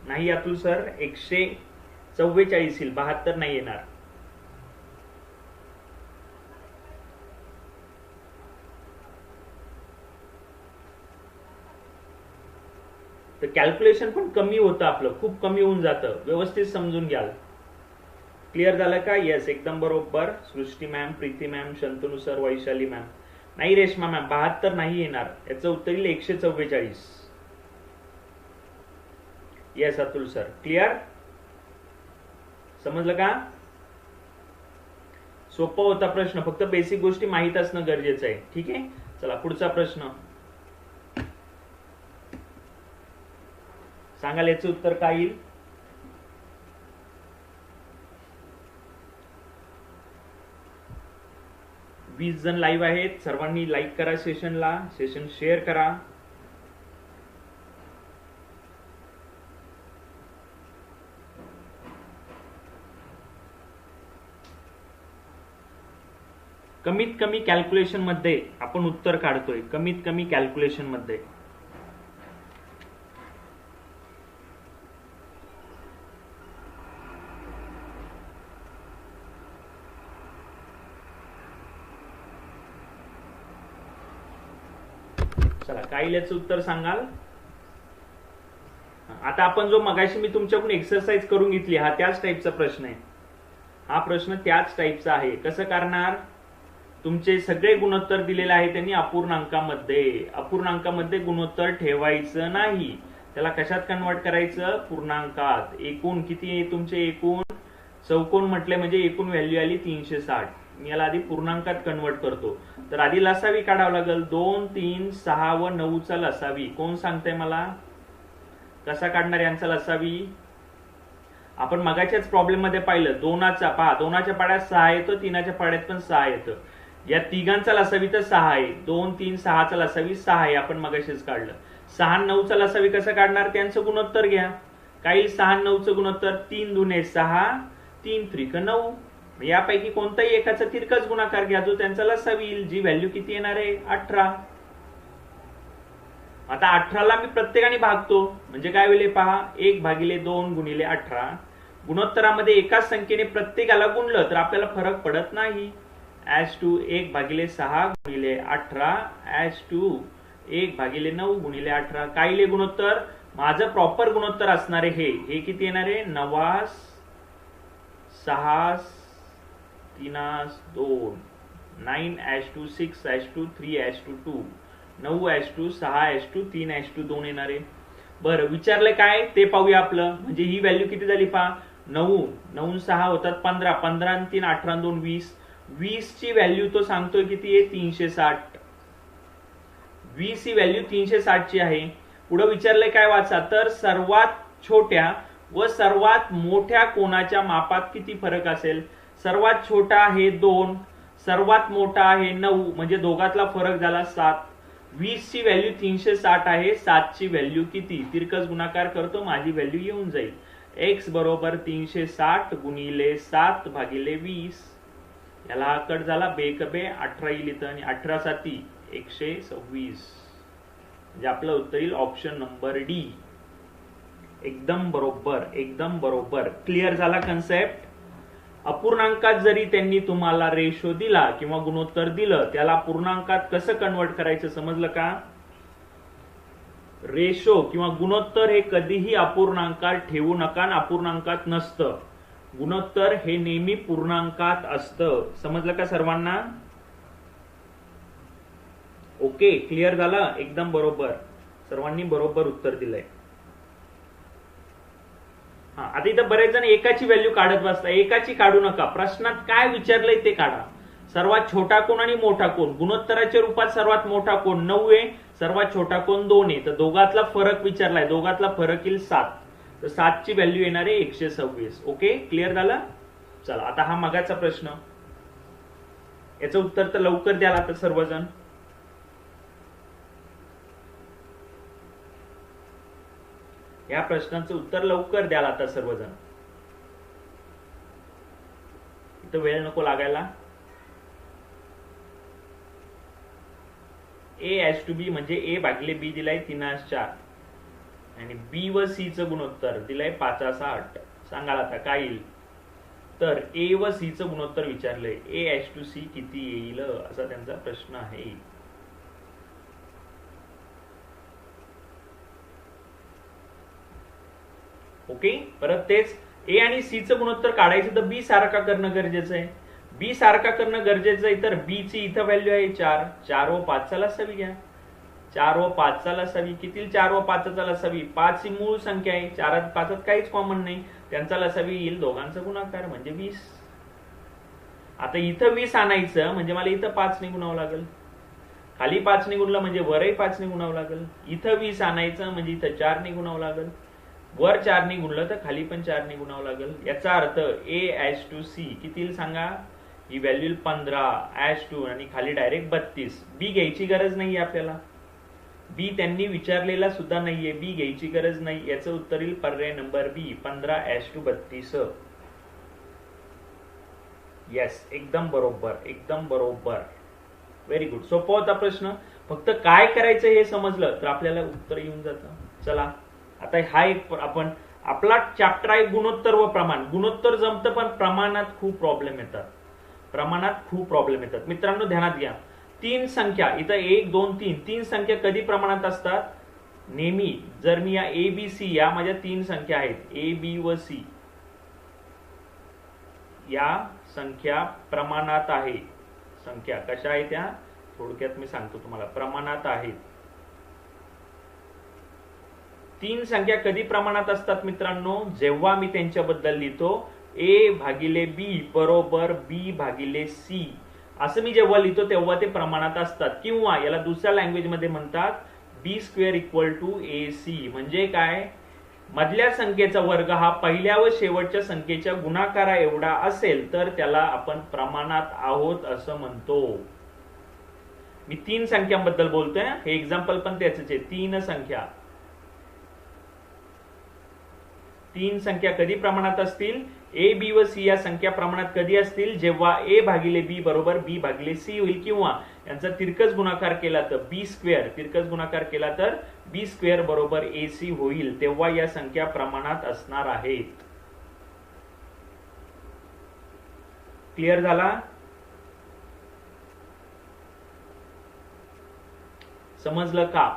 नाही अतुल सर, 144 येईल, 72 नाही येणार. तर कॅल्क्युलेशन पण कमी होतं आपलं, खूप कमी होऊन जातं. व्यवस्थित समजून घ्याल. क्लिअर झालं का? येस, एकदम बरोबर. Srishti ma'am, Preeti ma'am, Shantanu sir, Vaishali ma'am. नाही रेश्मा मॅम, 72 नाही येणार. याचं उत्तर येईल 144. Yes Atul sir, clear? समजलं का? सोपा होता प्रश्न, फक्त बेसिक गोष्टी माहित असणं गरजेचं आहे. ठीक आहे, चला पुढचा प्रश्न सांगाल. याचं उत्तर काय येईल? वीस जण लाईव्ह आहेत. सर्वांनी लाईक करा सेशनला, सेशन शेअर करा. कमीत कमी कॅल्क्युलेशन मध्ये आपण उत्तर काढतोय. कमीत कमी कॅल्क्युलेशन मध्ये. चला, काय याचं उत्तर सांगाल? आता आपण जो मगाशी मी तुमच्याकडून एक्सरसाइज करून घेतली, हा त्याच टाईपचा प्रश्न आहे. हा प्रश्न त्याच टाईपचा आहे. कसं करणार? तुमचे सगळे गुणोत्तर दिलेले आहे त्यांनी अपूर्णांकामध्ये. अपूर्णांकामध्ये गुणोत्तर ठेवायचं नाही. त्याला कशात कन्वर्ट करायचं? पूर्णांकात. एकूण किती आहे तुमचे? एकूण चौकोन म्हटले म्हणजे एकूण व्हॅल्यू आली 360. मी याला आधी पूर्णांकात कन्वर्ट करतो. तर आधी लसावी काढावं लागेल. 2, 3, 6 व 9 चा लसावी. कोण सांगताय मला? कसा काढणार यांचा लसावी? आपण मगाच्याच प्रॉब्लेम मध्ये पाहिलं. दोनाच्या पाड्यात 6 येतो, 3च्या पाड्यात पण 6 येतं. या तिघांचा लसावी तर 6 आहे. 2, 3, 6चा लसावी 6 आहे. आपण मगाशीच काढलं. 6, 9चा लसावी कसं काढणार? त्यांचं गुणोत्तर घ्या. काही 6, 9चं गुणोत्तर 3 दुने 6, 3 त्रिक 9. यापैकी कोणताही एकाचा तिरकस गुणाकार घ्या जो त्यांचा लसावी येईल, जी व्हॅल्यू किती येणार आहे? 18. आता 18ला मी प्रत्येकाने भागतो म्हणजे काय होईल पहा. 1/2 गुणिले 18. गुणोत्तरामध्ये एकाच संख्येने प्रत्येकाला गुणलं तर आपल्याला फरक पडत नाही. ॲज 1/6 गुणिले 18 ॲज 1/9 गुणिले 18. काय येईल गुणोत्तर? माझं प्रॉपर गुणोत्तर असणार आहे हे किती येणार आहे? 9, 6, 3, 2, 9 6 3 2, 9 6 3 2 येणार आहे. बरं, विचारलं काय ते पाहूया आपलं. म्हणजे ही व्हॅल्यू किती झाली पहा. 9, 9 6 होतात 15, 15 आणि 3 18 आणि 2 20. 20 ची व्हॅल्यू तो सांगतोय किती आहे? 360. 20 ही व्हॅल्यू 360 ची आहे. पुढे विचारलंय काय वाचा. तर सर्वात छोट्या व सर्वात मोठ्या कोणाच्या मापात किती फरक असेल? सर्वात छोटा आहे 2, सर्वात मोठा आहे 9, म्हणजे दोघातला फरक झाला 7. 20 ची व्हॅल्यू 360 आहे. 7 ची व्हॅल्यू किती? तिरकस गुणाकार करतो, माझी व्हॅल्यू येऊन जाईल. x बरोबर 360 गुणिले 7/20. याला हा कट झाला. बेक बे 18 येईल इथं आणि 18 7 126. म्हणजे आपलं उत्तर येईल ऑप्शन नंबर डी. एकदम बरोबर, एकदम बरोबर. क्लिअर झाला कन्सेप्ट? अपूर्णांकात जरी त्यांनी तुम्हाला रेशो दिला किंवा गुणोत्तर दिलं, त्याला पूर्णांकात कसं कन्वर्ट करायचं समजलं का? रेशो किंवा गुणोत्तर हे कधीही अपूर्णांकात ठेवू नका. अपूर्णांकात नसतं. गुणोत्तर हे नेहमी पूर्णांकात असतं. समजलं का सर्वांना? ओके, क्लिअर झालं? एकदम बरोबर, सर्वांनी बरोबर उत्तर दिलंय. हा, आता इथं बरेच जण एकाची व्हॅल्यू काढत बसता. एकाची काढू नका, प्रश्नात काय विचारलंय ते काढा. सर्वात छोटा कोण आणि मोठा कोण? गुणोत्तराच्या रूपात सर्वात मोठा कोण 9 आहे, सर्वात छोटा कोण 2 आहे. तर दोघातला फरक विचारलाय, दोघातला फरक येईल 7. तर 7 ची व्हॅल्यू येणार आहे 126. ओके, क्लिअर झालं? चला, आता हा मगाचा प्रश्न, याचं उत्तर तर लवकर द्याल आता सर्वजण. या प्रश्नाचं उत्तर लवकर द्याल आता सर्वजण, इथं वेळ नको लागायला. A/B म्हणजे A भागिले B दिलाय 3/4 आणि B व C चं गुणोत्तर दिलंय 5/8. सांगाल आता काय येईल? तर A व C चं गुणोत्तर विचारलंय. A/C किती येईल असा त्यांचा प्रश्न आहे. ओके, परत तेच A आणि C चं गुणोत्तर काढायचं तर B सारखा करणं गरजेचं आहे. B सारखा करणं गरजेचं आहे, तर B ची इथं व्हॅल्यू आहे 4. 4 व 5 चा लसावी घ्या. 4 व 5 चा लसावी किती? 4 व 5 चा लसावी 5 ही मूळ संख्या आहे. 4 5 काहीच कॉमन नाही, त्यांचा लसावी येईल दोघांचा गुणाकार म्हणजे 20. आता इथं 20 आणायचं म्हणजे मला इथं 5 ने गुणावं लागेल. खाली 5 ने गुणलं म्हणजे वरही 5 ने गुणावं लागेल. इथं 20 आणायचं म्हणजे इथं 4 ने गुणावं लागेल. वर 4 ने गुणलं तर खाली पण 4 ने गुणावं लागेल. याचा अर्थ A/C किती येईल सांगा? ही व्हॅल्यू 15/2 आणि खाली डायरेक्ट 32. बी घ्यायची गरज नाहीये आपल्याला, बी त्यांनी विचारलेला सुद्धा नाहीये, बी घ्यायची गरज नाही. याचं उत्तर येईल पर्याय नंबर बी 15/32. येस, एकदम बरोबर, एकदम बरोबर, व्हेरी गुड. सोपा होता प्रश्न, फक्त काय करायचं हे समजलं तर आपल्याला उत्तर येऊन जातं. चला, आता हा एक आपण आपला चॅप्टर आहे गुणोत्तर व प्रमाण. गुणोत्तर जमतं पण प्रमाणात खूप प्रॉब्लेम येतात, प्रमाणात खूप प्रॉब्लेम येतात. मित्रांनो ध्यानात घ्या, 3 संख्या इथं 1 2 3 3 संख्या कधी प्रमाणात असतात? नेहमी. जर मी या ABC या माझ्या 3 संख्या आहेत A B व C, या संख्या प्रमाणात आहे. संख्या कशा आहेत त्या थोडक्यात मी सांगतो तुम्हाला, प्रमाणात आहेत. 3 संख्या कधी प्रमाणात असतात मित्रांनो? जेव्हा मी त्यांच्याबद्दल लिहितो A भागिले B बरोबर B भागिले C असं मी जेव्हा लिहितो तेव्हा ते प्रमाणात असतात. किंवा याला दुसऱ्या लँग्वेज मध्ये म्हणतात B² = AC. म्हणजे काय? मधल्या संख्येचा वर्ग हा पहिल्या व शेवटच्या संख्येच्या गुणाकारा एवढा असेल तर त्याला आपण प्रमाणात आहोत असं म्हणतो. मी 3 संख्यांबद्दल बोलतोय, हे एक्झाम्पल पण त्याच आहे. 3 संख्या, 3 संख्या कधी प्रमाणात असतील? A B व C या संख्या प्रमाणात कधी असतील? जेव्हा A भागिले B बरोबर B भागिले C होईल, किंवा यांचा तिरकस गुणाकार केला तर B², तिरकस गुणाकार केला तर B² बरोबर AC होईल, तेव्हा या संख्या प्रमाणात असणार आहेत. क्लिअर झाला? समजलं का?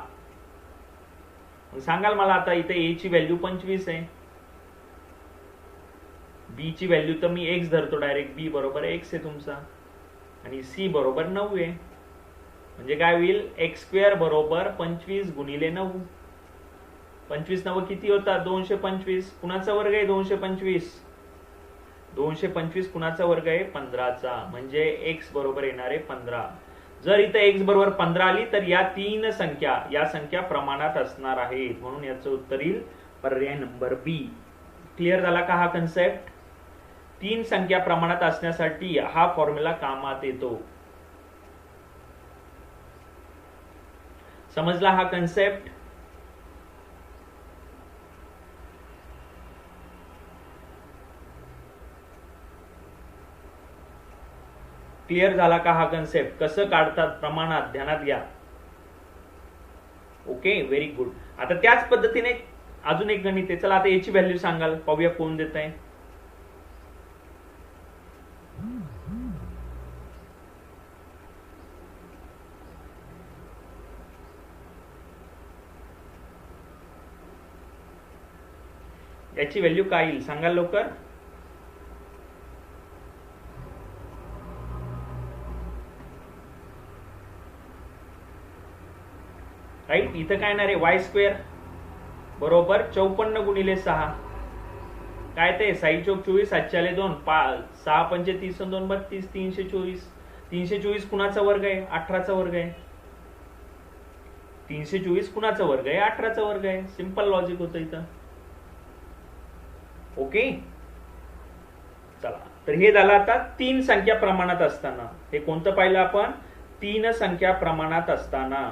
सांगाल मला आता इथे A ची व्हॅल्यू 25 आहे, B ची व्हॅल्यू तर मी x धरतो डायरेक्ट, B बरोबर x आहे तुमचा, आणि C बरोबर 9 आहे. म्हणजे काय होईल? x² बरोबर 25 गुणिले 9. 25 9 किती होता? 225. कुणाचा वर्ग आहे 225? 225 कुणाचा वर्ग आहे? 15चा. म्हणजे x बरोबर येणार आहे 15. जर इथं x बरोबर 15 आली तर या 3 संख्या, या संख्या प्रमाणात असणार आहेत. म्हणून याचं उत्तर येईल पर्याय नंबर बी. क्लिअर झाला का हा कन्सेप्ट? 3 संख्या प्रमाणात असण्यासाठी हा फॉर्म्युला कामात येतो. समजला हा कन्सेप्ट? क्लिअर झाला का हा कन्सेप्ट? कसं काढतात प्रमाणात, ध्यानात घ्या. Okay, very good. आता त्याच पद्धतीने अजून एक गणित आहे. चला आता याची व्हॅल्यू सांगाल, पाहूया कोण देत आहे. याची व्हॅल्यू काय येईल सांगाल लवकर? इथं काय येणार आहे वाय स्क्वेअर बरोबर 54 गुणिले 6 काय ते 6 चौक 24 7 आले 2 6 पंचे 30 2 32 324 324 कुणाचा वर्ग आहे 18चा वर्ग आहे 324 कुणाचा वर्ग आहे 18चा वर्ग आहे सिंपल लॉजिक होतं इथं ओके चला तर हे झालं आता 3 संख्या प्रमाणात असताना हे कोणतं पाहिलं आपण 3 संख्या प्रमाणात असताना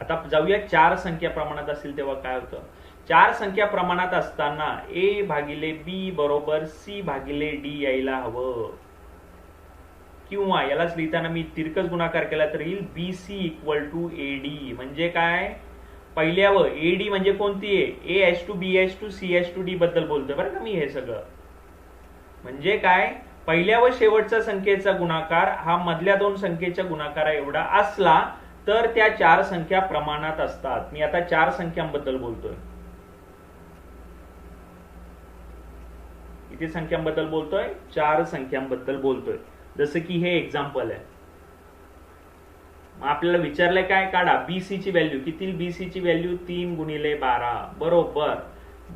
आता जाऊया 4 संख्या प्रमाणात असेल तेव्हा काय होतं 4 संख्या प्रमाणात असताना ए भागिले बी बरोबर सी भागिले डी यायला हवं किंवा यालाच लिहिताना मी तिरकस गुणाकार केला तर येईल बीसी इक्वल टू एडी म्हणजे काय पहिल्यावर एडी म्हणजे कोणती आहे A H two B H two C H two D बद्दल बोलतोय बरं का मी हे सगळं म्हणजे काय पहिल्या व शेवटचा संख्येचा गुणाकार हा मधल्या 2 संख्येच्या गुणाकारा एवढा असला तर त्या 4 संख्या प्रमाणात असतात मी आता 4 संख्यांबद्दल बोलतोय किती संख्यांबद्दल बोलतोय 4 संख्यांबद्दल बोलतोय जसं की हे एक्झाम्पल आहे मग आपल्याला विचारलंय काय काढा बीसी ची व्हॅल्यू किती बीसी ची व्हॅल्यू 3 गुणिले 12 बरोबर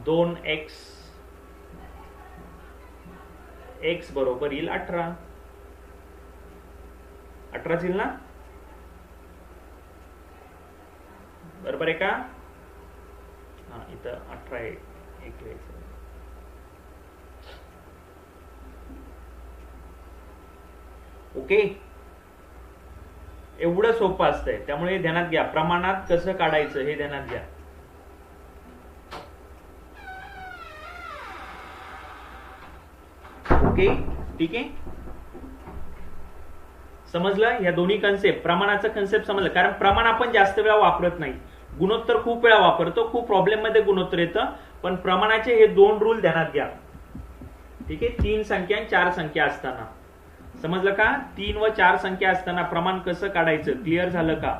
2x x बरोबर येईल 18 18 येईल ना बरोबर आहे का हा इथं 18 आहे एक लिहायचं ओके एवढं सोपं असतंय त्यामुळे ध्यानात घ्या प्रमाणात कसं काढायचं हे ध्यानात घ्या ओके ठीक आहे समजलं या दोन्ही कन्सेप्ट प्रमाणाचा कन्सेप्ट समजलं कारण प्रमाण आपण जास्त वेळा वापरत नाही गुणोत्तर खूप वेळा वापरतो खूप प्रॉब्लेम मध्ये गुणोत्तर येतं पण प्रमाणाचे हे 2 रूल ध्यानात घ्या ठीक आहे 3 संख्या आणि 4 संख्या असताना समजलं का 3 व 4 संख्या असताना प्रमाण कसं काढायचं क्लिअर झालं का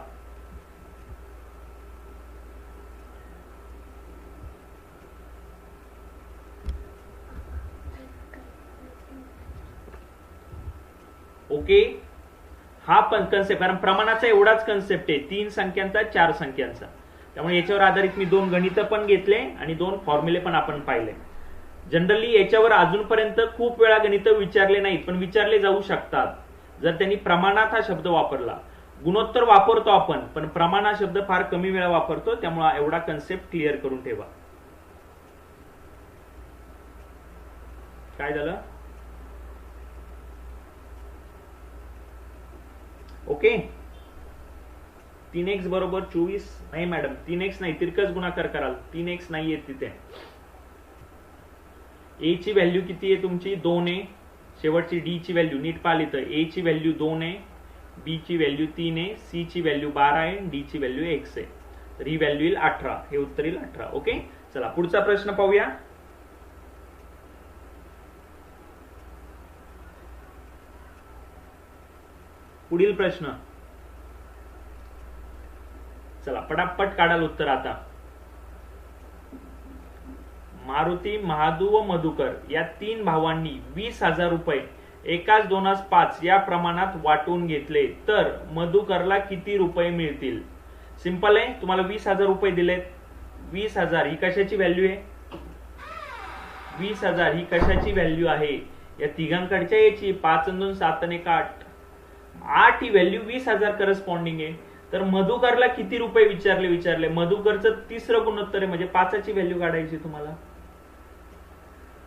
ओके हा पण कन्सेप्ट कारण प्रमाणाचा एवढाच कन्सेप्ट आहे 3 संख्यांचा 4 संख्यांचा त्यामुळे याच्यावर आधारित मी 2 गणित पण घेतले आणि 2 फॉर्म्युले पण आपण पाहिले जनरली याच्यावर अजूनपर्यंत खूप वेळा गणित विचारले नाहीत पण विचारले जाऊ शकतात जर त्यांनी प्रमाणात हा शब्द वापरला गुणोत्तर वापरतो आपण पण प्रमाण हा शब्द फार कमी वेळा वापरतो त्यामुळे एवढा कन्सेप्ट क्लिअर करून ठेवा काय झालं ओके 3x बरोबर 24 नाही मॅडम 3x नाही तिरकस गुणाकार कराल 3x नाही येत तिथे ए ची व्हॅल्यू किती आहे तुमची 2 आहे शेवटची डी ची व्हॅल्यू नीट पाहिली तर ए ची व्हॅल्यू 2 आहे बी ची व्हॅल्यू 3 आहे सी ची व्हॅल्यू 12 आहे डी ची व्हॅल्यू x आहे तर ही व्हॅल्यू येईल 18 हे उत्तर येईल 18 ओके चला पुढचा प्रश्न पाहूया पुढील प्रश्न चला पटापट काढाल उत्तर आता मारुती महादू व मधुकर या 3 भावांनी 20,000 रुपये एकाच 2:5 या प्रमाणात वाटून घेतले तर मधुकरला किती रुपये मिळतील सिंपल आहे तुम्हाला 20,000 रुपये दिलेत 20,000 ही कशाची व्हॅल्यू आहे 20,000 ही कशाची व्हॅल्यू आहे या तिघांकडच्या याची 5 आणि 2 7 आणि 1 8 8 ही व्हॅल्यू 20,000 करस्पॉन्डिंग आहे तर मधुकरला किती रुपये विचारले मधुकरचं तिसरं गुणोत्तर आहे म्हणजे 5ची व्हॅल्यू काढायची तुम्हाला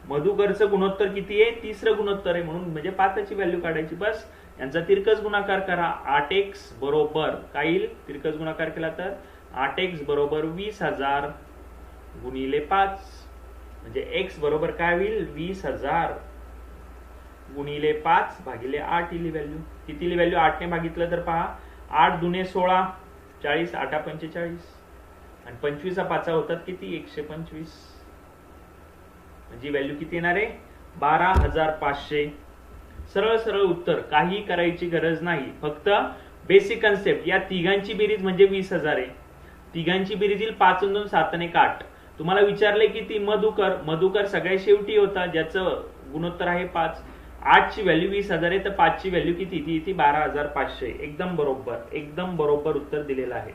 मधुकरचं गुणोत्तर किती आहे तिसरं गुणोत्तर आहे म्हणून म्हणजे 5ची व्हॅल्यू काढायची बस यांचा तिरकस गुणाकार करा 8x बरोबर काय येईल तिरकस गुणाकार केला तर 8x बरोबर 20,000 गुणिले 5 म्हणजे x बरोबर काय होईल 20,000 गुणिले 5 भागिले 8 इली व्हॅल्यू किती व्हॅल्यू 8 ने भागितलं तर पहा 8 दुने 16 40 8 45 आणि 25 5 होतात किती 125 म्हणजे व्हॅल्यू किती येणार आहे 12,500 सरळ सरळ उत्तर काही करायची गरज नाही फक्त बेसिक कन्सेप्ट या तिघांची बेरीज म्हणजे 20,000 आहे तिघांची बेरीज येईल 5 आणि 2 7 आणि 8 तुम्हाला विचारले किती मधुकर सगळ्यात शेवटी होता ज्याचं गुणोत्तर आहे 5 8 ची व्हॅल्यू 20,000 आहे तर 5 ची व्हॅल्यू किती ती 12,500 एकदम बरोबर उत्तर दिलेलं आहे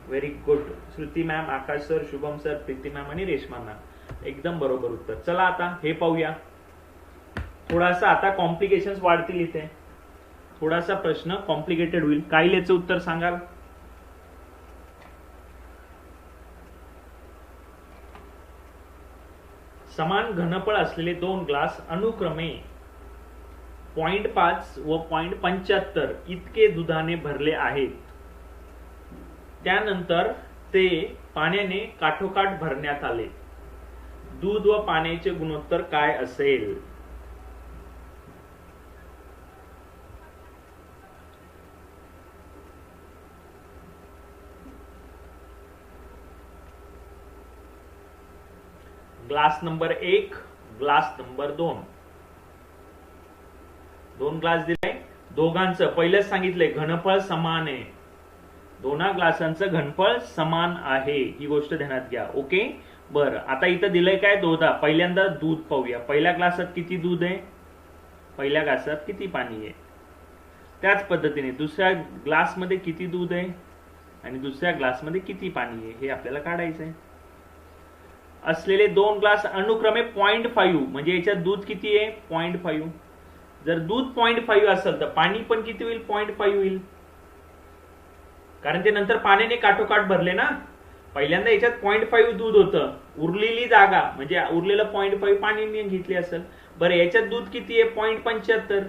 very good. Shruti ma'am, Akash sir, Shubham sir, Preeti ma'am आणि रेश्मा मॅम, एकदम बरोबर उत्तर. चला आता हे पाहूया. थोडासा आता कॉम्प्लिकेशन्स वाढतील इथे, थोडासा प्रश्न कॉम्प्लिकेटेड होईल. काय याचं उत्तर सांगाल? समान घनफळ असलेले दोन ग्लास अनुक्रमे 0.5 व 0.75 इतके दुधाने भरले आहेत. त्यानंतर ते पाण्याने काठोकाठ भरण्यात आले. दूध व पाण्याचे गुणोत्तर काय असेल? Glass number 1, glass number 2. दोन ग्लास दिले, दोघांचं पहिलेच सांगितलंय घनफळ समान आहे. दोन्हा ग्लासांचं घनफळ समान आहे, ही गोष्ट ध्यानात घ्या. ओके, बरं. आता इथं दिलंय काय? दोधा. पहिल्यांदा दूध पाहूया. पहिल्या ग्लासात किती दूध आहे, पहिल्या ग्लासात किती पाणी आहे. त्याच पद्धतीने दुसऱ्या ग्लासमध्ये किती दूध आहे आणि दुसऱ्या ग्लासमध्ये किती पाणी आहे हे आपल्याला काढायचं आहे. असलेले दोन ग्लास अनुक्रमे 0.5, म्हणजे याच्यात दूध किती आहे? 0.5. जर दूध 0.5 असेल तर पाणी पण किती होईल? 0.5 होईल, कारण ते नंतर पाण्याने काठोकाठ भरले ना. पहिल्यांदा याच्यात 0.5 दूध होतं, उरलेली जागा म्हणजे उरलेलं 0.5 पाणी घेतली असेल. बरं, याच्यात दूध किती आहे? 0.75,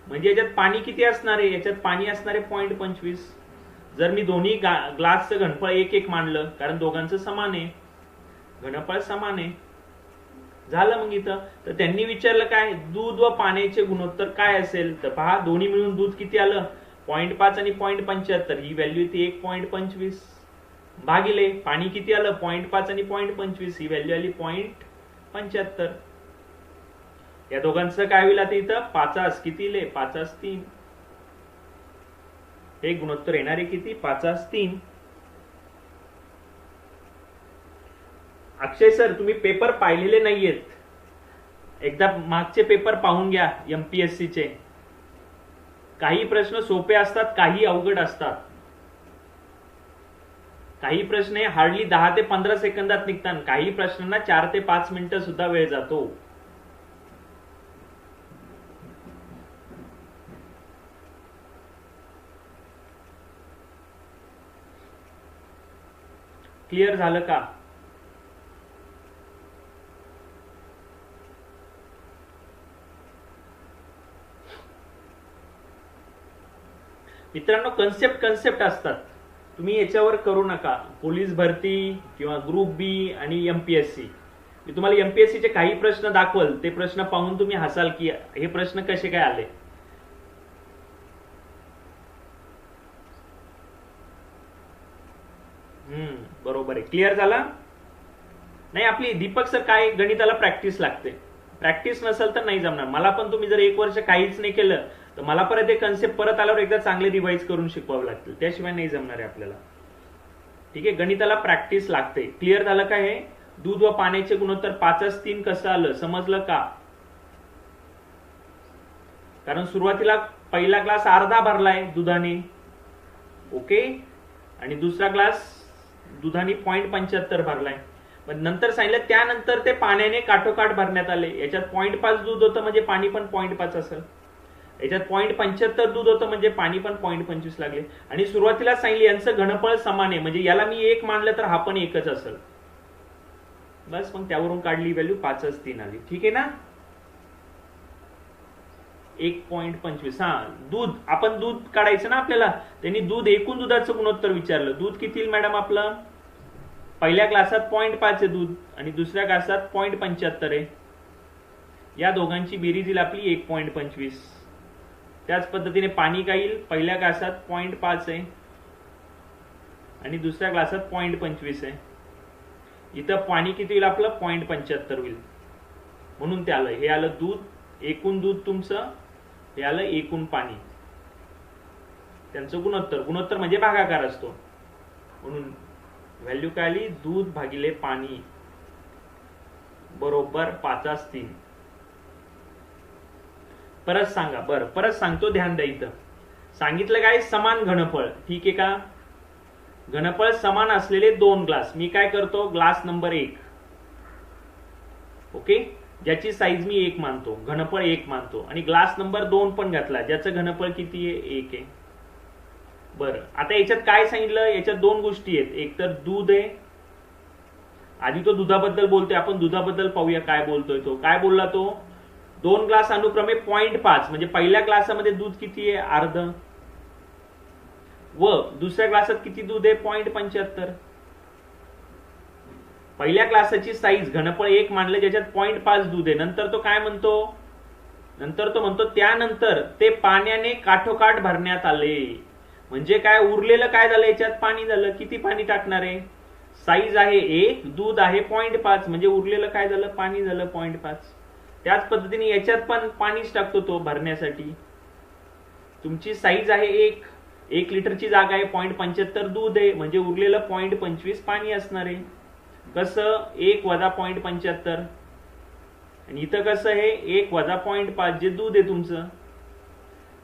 म्हणजे याच्यात पाणी किती असणार आहे? याच्यात पाणी असणार आहे 0.25. जर मी दोन्ही ग्लासचं घनफळ 1-1 मानलं, कारण दोघांचं समान आहे, घनफळ समान आहे, झालं. मग इथं तर त्यांनी विचारलं काय? दूध व पाण्याचे गुणोत्तर काय असेल? तर पहा, दोन्ही मिळून दूध किती आलं? 0.5 आणि 0.75, ही व्हॅल्यू येते 1.25, भागिले पाणी किती आलं? 0.5 आणि 0.25, ही व्हॅल्यू आली 0.75. या दोघांचं काय होईल आता? इथं 5 किती लिहिले? 5-3. हे गुणोत्तर येणारे किती? 5-3. अक्षय सर, तुम्ही पेपर पाहिलेले नाहीयेत, एकदा मागचे पेपर पाहून घ्या MPSC चे. काही प्रश्न सोपे असतात, काही अवघड असतात. काही प्रश्न हे हार्डली 10 ते 15 सेकंदात निघतात, काही प्रश्नांना 4 ते 5 मिनिटं सुद्धा वेळ जातो. क्लिअर झालं का? मित्रांनो, कन्सेप्ट असतात, तुम्ही याच्यावर करू नका. पोलीस भरती किंवा ग्रुप बी आणि MPSC, मी तुम्हाला MPSC चे काही प्रश्न दाखवल, ते प्रश्न पाहून तुम्ही हसाल की हे प्रश्न कसे काय आले. बरोबर आहे. क्लिअर झाला? नाही, आपली दीपक सर काय गणिताला प्रॅक्टिस लागते, प्रॅक्टिस नसेल तर नाही जमणार. मला पण तुम्ही जर 1 वर्ष काहीच नाही केलं तर मला परत हे कन्सेप्ट परत आल्यावर एकदा चांगले रिवाइज करून शिकवावं लागतील, त्याशिवाय नाही जमणार आहे आपल्याला. ठीक आहे, गणिताला प्रॅक्टिस लागते. क्लिअर झालं का? हे दूध व पाण्याचे गुणोत्तर 5-3 कसं आलं समजलं का? कारण सुरुवातीला पहिला ग्लास अर्धा भरलाय दुधाने, ओके, आणि दुसरा ग्लास दुधाने 0.75 भरलाय. पण नंतर सांगितलं त्यानंतर ते पाण्याने काठोकाठ भरण्यात आले. याच्यात 0.5 दूध होतं म्हणजे पाणी पण 0.5 असेल, याच्यात 0.75 दूध होतं म्हणजे पाणी पण 0.25 लागले. आणि सुरुवातीला सांगितले यांचं घनफळ समान आहे, म्हणजे याला मी 1 मानलं तर हा पण 1च असेल. बस, मग त्यावरून काढली व्हॅल्यू 5-3 आली. ठीक आहे ना? 1.25. हा, दूध, आपण दूध काढायचं ना आपल्याला, त्यांनी दूध, एकूण दुधाचं गुणोत्तर विचारलं. दूध किती येईल मॅडम आपलं? पहिल्या ग्लासात 0.5 आहे दूध आणि दुसऱ्या ग्लासात 0.75 आहे. या दोघांची बेरीज येईल आपली 1.25. त्याच पद्धतीने पाणी काय येईल? पहिल्या ग्लासात 0.5 आहे आणि दुसऱ्या ग्लासात 0.25 आहे. इथं पाणी किती होईल आपलं? 0.75 होईल, म्हणून ते आलं. हे आलं दूध, एकूण दूध तुमचं, हे आलं एकूण पाणी. त्यांचं गुणोत्तर म्हणजे भागाकार असतो, म्हणून व्हॅल्यू काय आली? दूध भागिले पाणी बरोबर 5-3. परत सांगा. बरं, परत सांगतो, ध्यान द्या. इथं सांगितलं काय? समान घनफळ. ठीक आहे का? घनफळ समान असलेले 2 ग्लास. मी काय करतो, ग्लास नंबर 1, ओके, ज्याची साईज मी 1 मानतो, घनफळ 1 मानतो, आणि ग्लास नंबर 2 पण घातला, ज्याचं घनफळ किती आहे, 1 आहे. बरं, आता याच्यात काय सांगितलं, याच्यात 2 गोष्टी आहेत. एक तर दूध आहे, आधी तो दुधाबद्दल बोलतोय, आपण दुधाबद्दल पाहूया काय बोलतोय. तो काय बोलला, तो 2 ग्लास अनुक्रमे 0.5, म्हणजे पहिल्या ग्लासामध्ये दूध किती आहे, अर्ध, व दुसऱ्या ग्लासात किती दूध आहे, 0.75. पहिल्या ग्लासाची साईज घनफळ 1 मानलं, ज्याच्यात 0.5 दूध आहे. नंतर तो काय म्हणतो, नंतर तो म्हणतो त्यानंतर ते पाण्याने काठोकाठ भरण्यात आले. म्हणजे काय, उरलेलं काय झालं, याच्यात पाणी झालं. किती पाणी टाकणार आहे, साईज आहे 1, दूध आहे 0.5, म्हणजे उरलेलं काय झालं, पाणी झालं 0.5. त्याच पद्धतीने याच्यात पण पाणीच टाकतो तो भरण्यासाठी. तुमची साईज आहे 1 लिटरची जागा आहे, 0.75 दूध आहे, म्हणजे उरलेलं 0.25 पाणी असणार आहे. कसं, 1 वजा 0.75, आणि इथं कसं आहे, 1 वजा 0.5 जे दूध आहे तुमचं.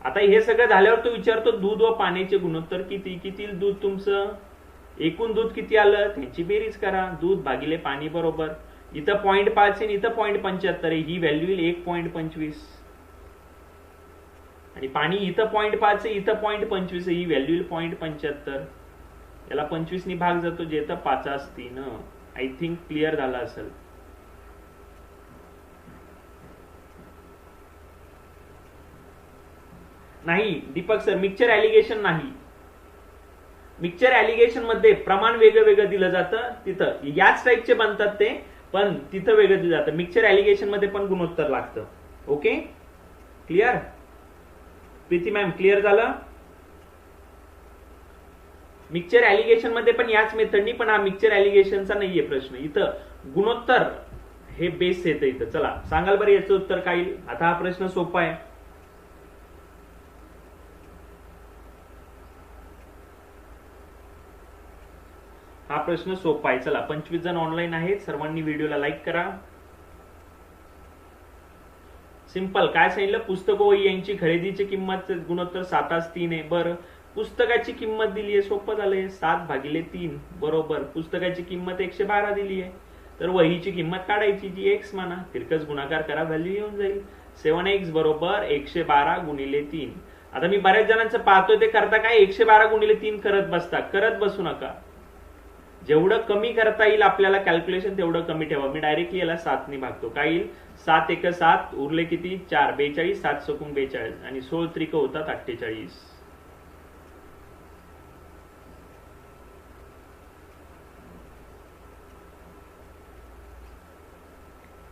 आता हे सगळं झाल्यावर तो विचारतो दूध व पाण्याचे गुणोत्तर किती. किती दूध तुमचं, एकूण दूध किती आलं, त्यांची बेरीज करा. दूध भागिले पाणी बरोबर, इथं 0.5 आहे, इथं 0.75 आहे, ही व्हॅल्यू येईल 1.25, आणि पाणी इथं 0.5 आहे, इथं 0.25 आहे, ही व्हॅल्यू येईल 0.75. याला 25 नी भाग जातो, जे तर 5 असतील. आय थिंक क्लिअर झाला असेल. नाही दीपक सर, मिक्सचर ॲलिगेशन नाही. मिक्सचर ॲलिगेशन मध्ये प्रमाण वेगळं वेगळं दिलं जातं, तिथं याच टाईपचे बनतात ते, पण तिथं वेगळं दिलं जातं. मिक्सचर ॲलिगेशन मध्ये पण गुणोत्तर लागतं. Okay, clear. Preeti ma'am, clear झालं. मिक्सचर ॲलिगेशन मध्ये पण याच मेथडनी, पण हा मिक्सचर ॲलिगेशनचा नाहीये प्रश्न. इथं गुणोत्तर हे बेस येतं इथं. चला सांगाल बरं याचं उत्तर काय येईल. आता हा प्रश्न सोपा आहे. हा प्रश्न सोपा आहे. चला, 25 जण ऑनलाईन आहेत, सर्वांनी व्हिडिओला लाईक करा. सिंपल काय सांगितलं, पुस्तक व यांची खरेदीची किंमत गुणोत्तर 7:3 आहे. बरं, पुस्तकाची किंमत दिली आहे, सोपं झालंय, 7/3 बरोबर. पुस्तकाची किंमत 112 दिली आहे, तर वहीची किंमत काढायची, जी x माना, तिरकस गुणाकार करा, व्हॅल्यू येऊन जाईल. 7x बरोबर 112 गुणिले 3. आता मी बऱ्याच जणांचं पाहतोय ते करता काय, 112 गुणिले 3 करत बसता. करत बसू नका. जेवढं कमी करता येईल आपल्याला कॅल्क्युलेशन, तेवढं कमी ठेवा. मी डायरेक्टली याला 7 ने भागतो. काय येईल, 7 × 7 उरले किती, 4, 42, 7 × 42, आणि 16 त्रिक होतात 48.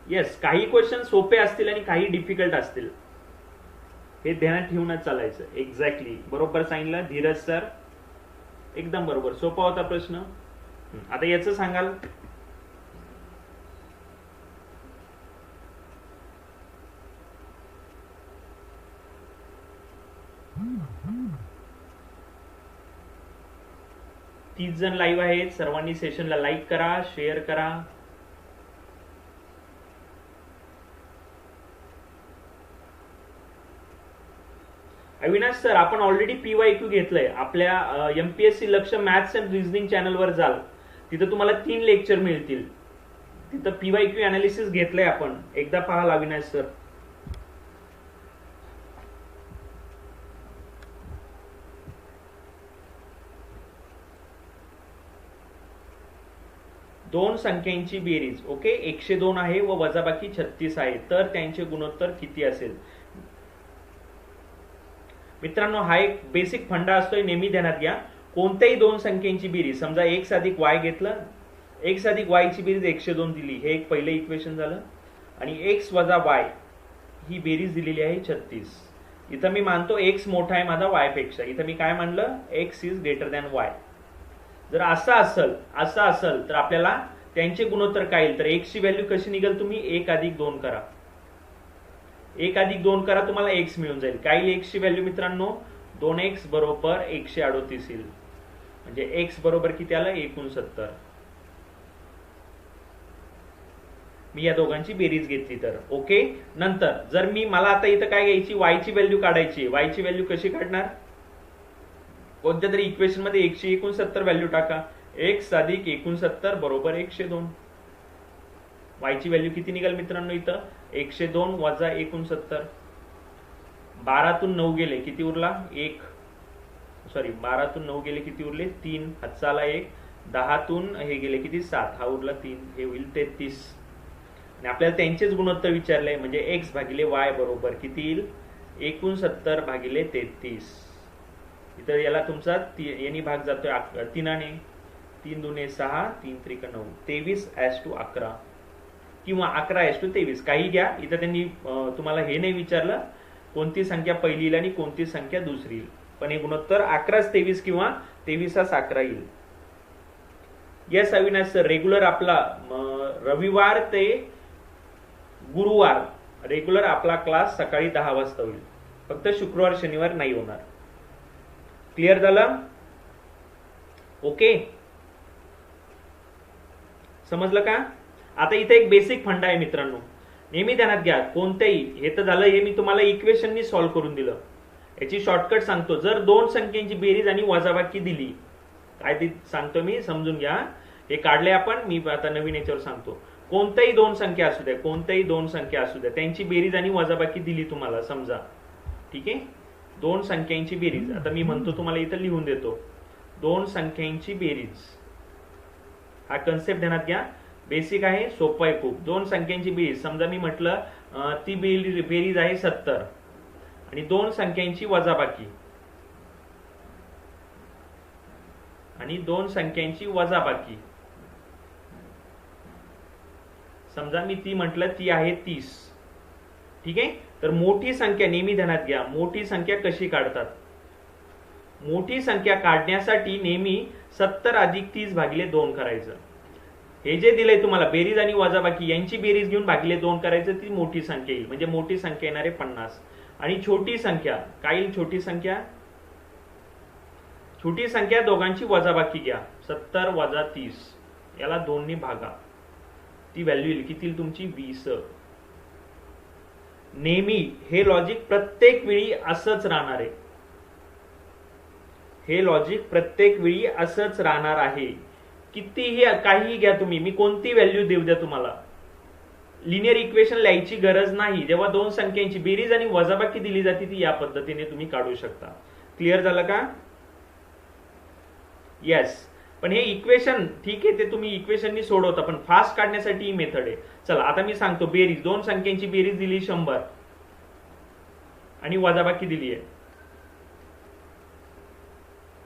येस, काही क्वेश्चन सोपे असतील आणि काही डिफिकल्ट असतील, हे ध्यानात ठेवूनच चालायचं. एक्झॅक्टली बरोबर सांगितलं धीरज सर, एकदम बरोबर. सोपा होता प्रश्न. आता याचं सांगाल. तीस जण लाईव्ह आहेत, सर्वांनी सेशनला लाईक करा, शेअर करा. अविनाश सर, आपण ऑलरेडी PYQ घेतलंय आपल्या MPSC लक्ष मॅथ्स अँड रिझनिंग चॅनलवर जाल, तिथं तुम्हाला 3 लेक्चर मिळतील. तिथं PYQ अनालिसिस घेतलंय आपण, एकदा पाहाल अविनाश सर. दोन संख्यांची बेरीज, ओके, 102 आहे व वजाबाकी 36 आहे, तर त्यांचे गुणोत्तर किती असेल. मित्रांनो, हा एक बेसिक फंडा असतोय, नेहमी ध्यानात घ्या. कोणत्याही दोन संख्यांची बेरीज, समजा x अधिक y घेतलं, x अधिक y ची बेरीज 102 दिली, हे एक पहिलं इक्वेशन झालं, आणि x वजा y ही बेरीज दिलेली आहे 36. इथं मी मानतो x मोठा आहे माझा y पेक्षा. इथं मी काय मानलं, x is greater than y. जर असं असेल तर आपल्याला त्यांचे गुणोत्तर काय येईल, तर x ची व्हॅल्यू कशी निघेल, तुम्ही 1 अधिक 2 करा. 1 अधिक 2 करा, तुम्हाला x मिळून जाईल. काय येईल x ची व्हॅल्यू मित्रांनो, 2x बरोबर 138 येईल. म्हणजे x बरोबर किती आलं, 69. मी या दोघांची बेरीज घेतली तर. ओके, नंतर जर मला आता इथं काय घ्यायची, y ची व्हॅल्यू काढायची. y ची व्हॅल्यू कशी काढणार, कोणत्या तरी इक्वेशन मध्ये 169 व्हॅल्यू टाका. x अधिक 69 बरोबर 102. y ची व्हॅल्यू किती निघाल मित्रांनो इथं? 102 वजा 69. 12तून 9 गेले किती उरला? 1. सॉरी 12तून 9 गेले किती उरले? 3. हातचा आला 1. 10तून हे गेले किती? 7. हा उरला 3. हे होईल 33. आणि आपल्याला त्यांचेच गुणोत्तर विचारले म्हणजे x भागिले y बरोबर किती येईल? 69 भागिले 33. इथं याला तुमचा यांनी भाग जातोय 3ने. 3 दुने 6, 3 त्रिक 9. 23:11 किंवा 11:23 काही घ्या. इथं त्यांनी तुम्हाला हे नाही विचारलं कोणती संख्या पहिली येईल आणि कोणती संख्या दुसरी येईल, पण हे गुणोत्तर 11:23 किंवा 23:11 येईल. येस अविनाश सर, रेग्युलर आपला रविवार ते गुरुवार रेग्युलर आपला क्लास सकाळी 10 वाजता होईल. फक्त शुक्रवार शनिवार नाही होणार. क्लिअर झालं? ओके, समजलं का? आता इथे एक बेसिक फंडा आहे मित्रांनो, नेहमी ध्यानात घ्या. कोणतेही, हे तर झालं हे मी तुम्हाला इक्वेशननी सॉल्व्ह करून दिलं. याची शॉर्टकट सांगतो. जर दोन संख्यांची बेरीज आणि वजाबाकी दिली, काय ती सांगतो मी, समजून घ्या. हे काढले आपण, मी आता नवीन याच्यावर सांगतो. कोणत्याही दोन संख्या असू द्या, कोणत्याही दोन संख्या असू द्या, त्यांची बेरीज आणि वजाबाकी दिली तुम्हाला समजा, ठीक आहे. दोन संख्यांची बेरीज, आता मी म्हणतो तुम्हाला इथं लिहून देतो. दोन संख्यांची बेरीज, हा कन्सेप्ट ध्यानात घ्या. बेसिक आहे, सोपं आहे खूप. दोन संख्यांची बेरीज, समजा मी म्हटलं ती बेरीज आहे 70 आणि दोन संख्यांची वजाबाकी, आणि दोन संख्यांची वजाबाकी, समजा मी ती म्हटलं ती आहे 30, ठीक आहे. तर मोठी संख्या नेहमी ध्यानात घ्या, मोठी संख्या कशी काढतात. मोठी संख्या काढण्यासाठी नेहमी 70 अधिक 30 भागिले 2 करायचं. हे जे दिलंय तुम्हाला बेरीज आणि वजाबाकी यांची बेरीज घेऊन भागिले 2 करायचं, ती मोठी संख्या येईल. म्हणजे मोठी संख्या येणारे 50. आणि छोटी संख्या काय येईल? छोटी संख्या, छोटी संख्या दोघांची वजाबाकी घ्या. 70 वजा 30 याला 2 ने भागा, ती व्हॅल्यू येईल किती? तुमची 20. नेहमी हे लॉजिक प्रत्येक वेळी असंच राहणार आहे. हे लॉजिक प्रत्येक वेळी असंच राहणार आहे. कितीही काहीही घ्या तुम्ही, मी कोणती व्हॅल्यू देऊ द्या तुम्हाला, लिनियर इक्वेशन लिहायची गरज नाही. जेव्हा दोन संख्यांची बेरीज आणि वजाबाकी दिली जाते ती या पद्धतीने तुम्ही काढू शकता. क्लिअर झालं का? येस. पण हे इक्वेशन ठीक आहे, ते तुम्ही इक्वेशननी सोडवता, पण फास्ट काढण्यासाठी ही मेथड आहे. चला आता मी सांगतो. बेरीज, दोन संख्यांची बेरीज दिली 100 आणि वजाबाकी दिली आहे,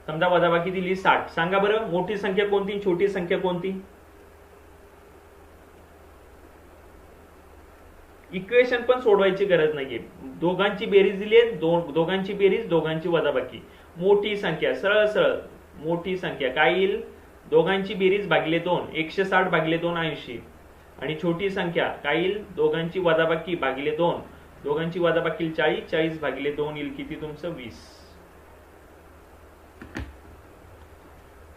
समजा वजाबाकी दिली 60. सांगा बरं मोठी संख्या कोणती, छोटी संख्या कोणती? इक्वेशन पण सोडवायची गरज नाहीये. दोघांची बेरीज दिली आहे, दोघांची बेरीज, दोघांची वजाबाकी. मोठी संख्या, सरळ सरळ मोठी संख्या काय येईल? दोघांची बेरीज भागिले 2, 160 भागिले 2 80. आणि छोटी संख्या काय येईल? दोघांची वजाबाकी भागिले 2, दोघांची वजाबाकी 40, 40 भागिले 2 येईल किती? तुमचं 20.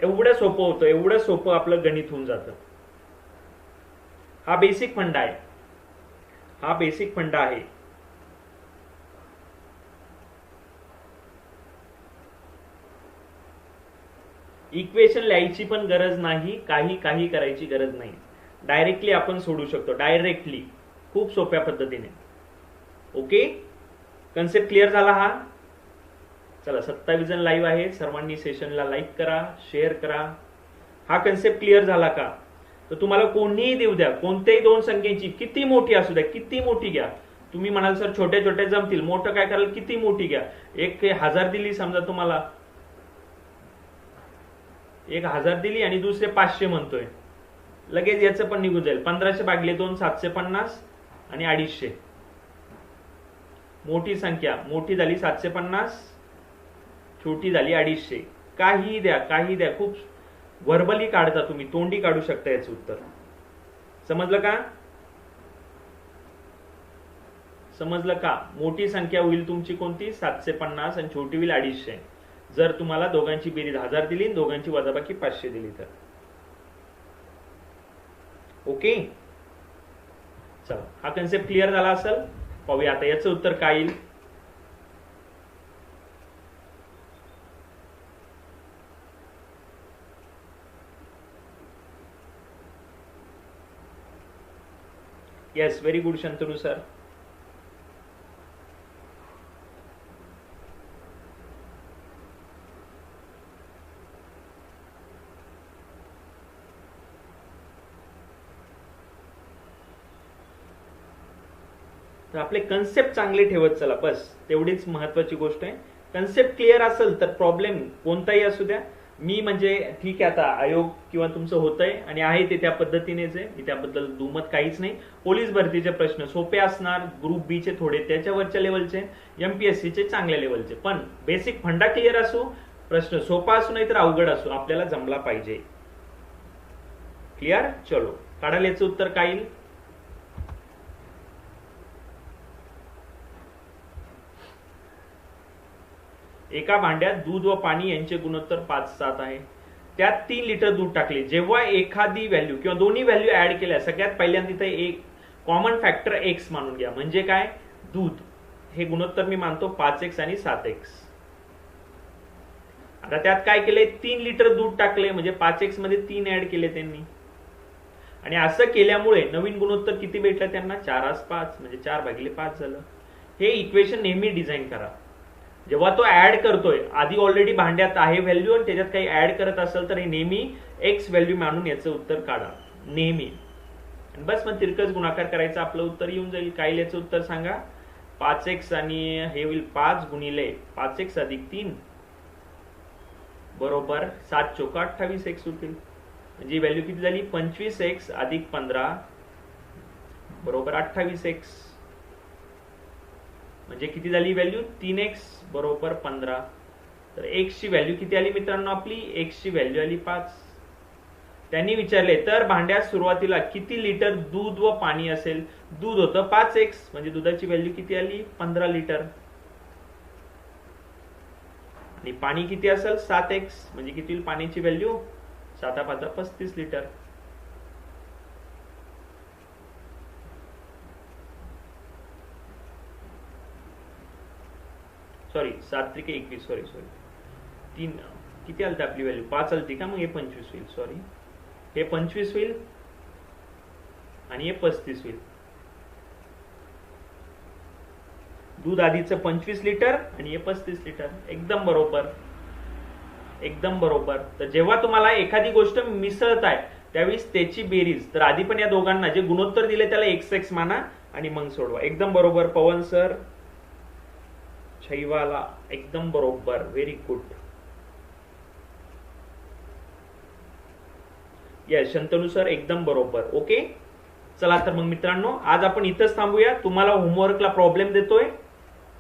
एवढं सोपं होतं, एवढं सोपं आपलं गणित होऊन जातं. हा बेसिक फंडा आहे, हा बेसिक फंडा आहे. इक्वेशन लिहायची पण गरज नाही, काही करायची गरज नाही. डायरेक्टली आपण सोडू शकतो, डायरेक्टली, खूप सोप्या पद्धतीने. ओके, कन्सेप्ट क्लिअर झाला हा? चला 27 जण लाईव्ह आहे, सर्वांनी सेशनला लाईक करा, शेअर करा. हा कन्सेप्ट क्लिअर झाला का? तर तुम्हाला कोणीही देऊ द्या, कोणत्याही दोन संख्येची, किती मोठी असू द्या, किती मोठी घ्या. तुम्ही म्हणाल सर छोट्या छोट्या जमतील, मोठं काय कराल? किती मोठी घ्या. 1000 दिली समजा तुम्हाला, 1000 दिली आणि दुसरे 500 म्हणतोय, लगेच याचं पण निघून जाईल. 1500 भागिले 2 750 आणि 250. मोठी संख्या मोठी झाली 750, छोटी झाली 250. काही द्या, काही द्या. खूप व्हर्बली काढता तुम्ही, तोंडी काढू शकता याचं उत्तर. समजलं का? समजलं का? मोठी संख्या होईल तुमची कोणती? 750 आणि छोटी होईल 250. जर तुम्हाला दोघांची बेरीज 1000 दिली, दोघांची वजाबाकी 500 दिली तर. ओके, चला हा कन्सेप्ट क्लिअर झाला असेल. पाहूया आता याचं उत्तर काय येईल. Yes, very good Shantanu sir. तर आपले कन्सेप्ट चांगले ठेवत चला, बस तेवढीच महत्वाची गोष्ट आहे. कन्सेप्ट क्लिअर असेल तर प्रॉब्लेम कोणताही असू द्या, मी म्हणजे ठीक आहे, आता आयोग किंवा तुमचं होतंय आणि आहे ते त्या पद्धतीनेच आहे, त्याबद्दल दुमत काहीच नाही. पोलीस भरतीचे प्रश्न सोपे असणार, ग्रुप बी चे थोडे त्याच्यावरच्या लेवलचे, एमपीएससी चे चांगल्या लेवलचे, पण बेसिक फंडा क्लिअर असू, प्रश्न सोपा असू नाही तर अवघड असू, आपल्याला जमला पाहिजे. क्लिअर? चलो, काढायला याचं उत्तर काय येईल? एका भांड्यात दूध व पाणी यांचे गुणोत्तर 5:7 आहे. त्यात 3 लिटर दूध टाकले. जेव्हा एखादी व्हॅल्यू किंवा दोन्ही व्हॅल्यू ऍड केल्या, सगळ्यात पहिल्यांदा तिथे एक कॉमन फॅक्टर एक्स मानून घ्या. म्हणजे काय? दूध हे गुणोत्तर मी मानतो 5x आणि 7x. आता त्यात काय केले? 3 लिटर दूध टाकले, म्हणजे 5x मध्ये 3 ऍड केले त्यांनी, आणि असं केल्यामुळे नवीन गुणोत्तर किती भेटलं त्यांना? 4:5, म्हणजे 4/5 झालं. हे इक्वेशन नेहमी डिझाईन करा. जेव्हा तो ऍड करतोय, आधी ऑलरेडी भांड्यात आहे व्हॅल्यू आणि त्याच्यात काही ऍड करत असेल तर हे नेहमी एक्स व्हॅल्यू मानून याचं उत्तर काढा नेहमी. बस मग तिरकस गुणाकार करायचा, आपलं उत्तर येऊन जाईल. काय याचं उत्तर सांगा? 5x आणि हे होईल 5 गुणिले 5x अधिक 3 बरोबर 7 चोका 28x होतील. म्हणजे व्हॅल्यू किती झाली? 25x अधिक 15 बरोबर 28x. म्हणजे किती झाली व्हॅल्यू? 3x बरोबर 15. तर x ची व्हॅल्यू किती आली मित्रांनो? आपली x ची व्हॅल्यू आली 5. त्यांनी विचारले तर भांड्यात सुरुवातीला किती लिटर दूध व पाणी असेल? दूध होतं 5x, म्हणजे दुधाची व्हॅल्यू किती आली? 15 लिटर. आणि पाणी किती असेल? 7x, म्हणजे किती पाण्याची व्हॅल्यू? 7×5 35 लिटर. सॉरी 7×3 = 21. सॉरी 3 किती आलती आपली व्हॅल्यू? 5 आलती का? मग हे 25 होईल. सॉरी, हे 25 होईल आणि हे 35 होईल. दूध आधीचं 25 लिटर आणि हे 35 लिटर. एकदम बरोबर, एकदम बरोबर. तर जेव्हा तुम्हाला एखादी गोष्ट मिसळत आहे त्यावेळेस त्याची बेरीज, तर आधी पण या दोघांना जे गुणोत्तर दिले त्याला x माना आणि मग सोडवा. एकदम बरोबर पवन सर, छैवाला, एकदम बरोबर, very good. Yes Shantanu sir, एकदम बरोबर. ओके, चला तर मग मित्रांनो आज आपण इथंच थांबूया. तुम्हाला होमवर्कला प्रॉब्लेम देतोय,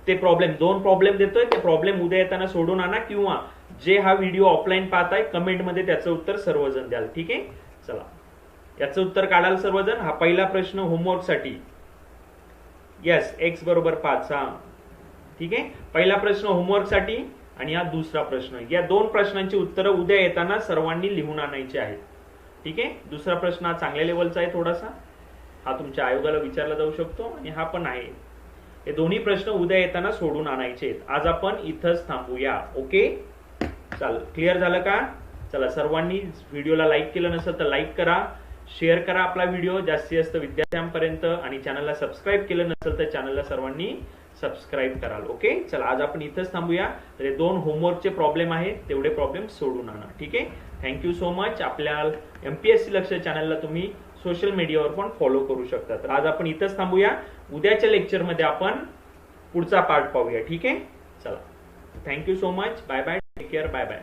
ते प्रॉब्लेम 2 प्रॉब्लेम देतोय, ते प्रॉब्लेम उद्या येताना सोडून आणा, किंवा जे हा व्हिडिओ ऑफलाईन पाहताय कमेंट मध्ये त्याचं उत्तर सर्वजण द्याल. ठीक आहे, चला याचं उत्तर काढाल सर्वजण. हा पहिला प्रश्न होमवर्क साठी. येस, x बरोबर 5. हा ठीक आहे, पहिला प्रश्न होमवर्क साठी आणि हा दुसरा प्रश्न. या 2 प्रश्नांची उत्तरं उद्या येताना सर्वांनी लिहून आणायची आहेत. ठीक आहे, दुसरा प्रश्न हा चांगल्या लेवलचा आहे थोडासा, हा तुमच्या आयोगाला विचारला जाऊ शकतो, आणि हा पण आहे. हे दोन्ही प्रश्न उद्या येताना सोडून आणायचे आहेत. आज आपण इथंच थांबूया. ओके, चल क्लिअर झालं का? चला, सर्वांनी व्हिडिओला लाईक केलं नसेल तर लाईक करा, शेअर करा आपला व्हिडिओ जास्तीत जास्त विद्यार्थ्यांपर्यंत, आणि चॅनलला सबस्क्राईब केलं नसेल तर चॅनलला सर्वांनी सबस्क्राईब कराल. ओके, चला आज आपण इथंच थांबूया. तर 2 होमवर्कचे प्रॉब्लेम आहेत, तेवढे प्रॉब्लेम सोडून आणा. ठीक आहे, थँक्यू सो मच. आपल्या एमपीएससी लक्ष चॅनलला तुम्ही सोशल मीडियावर पण फॉलो करू शकता. तर आज आपण इथंच थांबूया. उद्याच्या लेक्चरमध्ये आपण पुढचा पार्ट पाहूया. ठीक आहे, चला, thank you so much. Bye bye, take care, bye bye.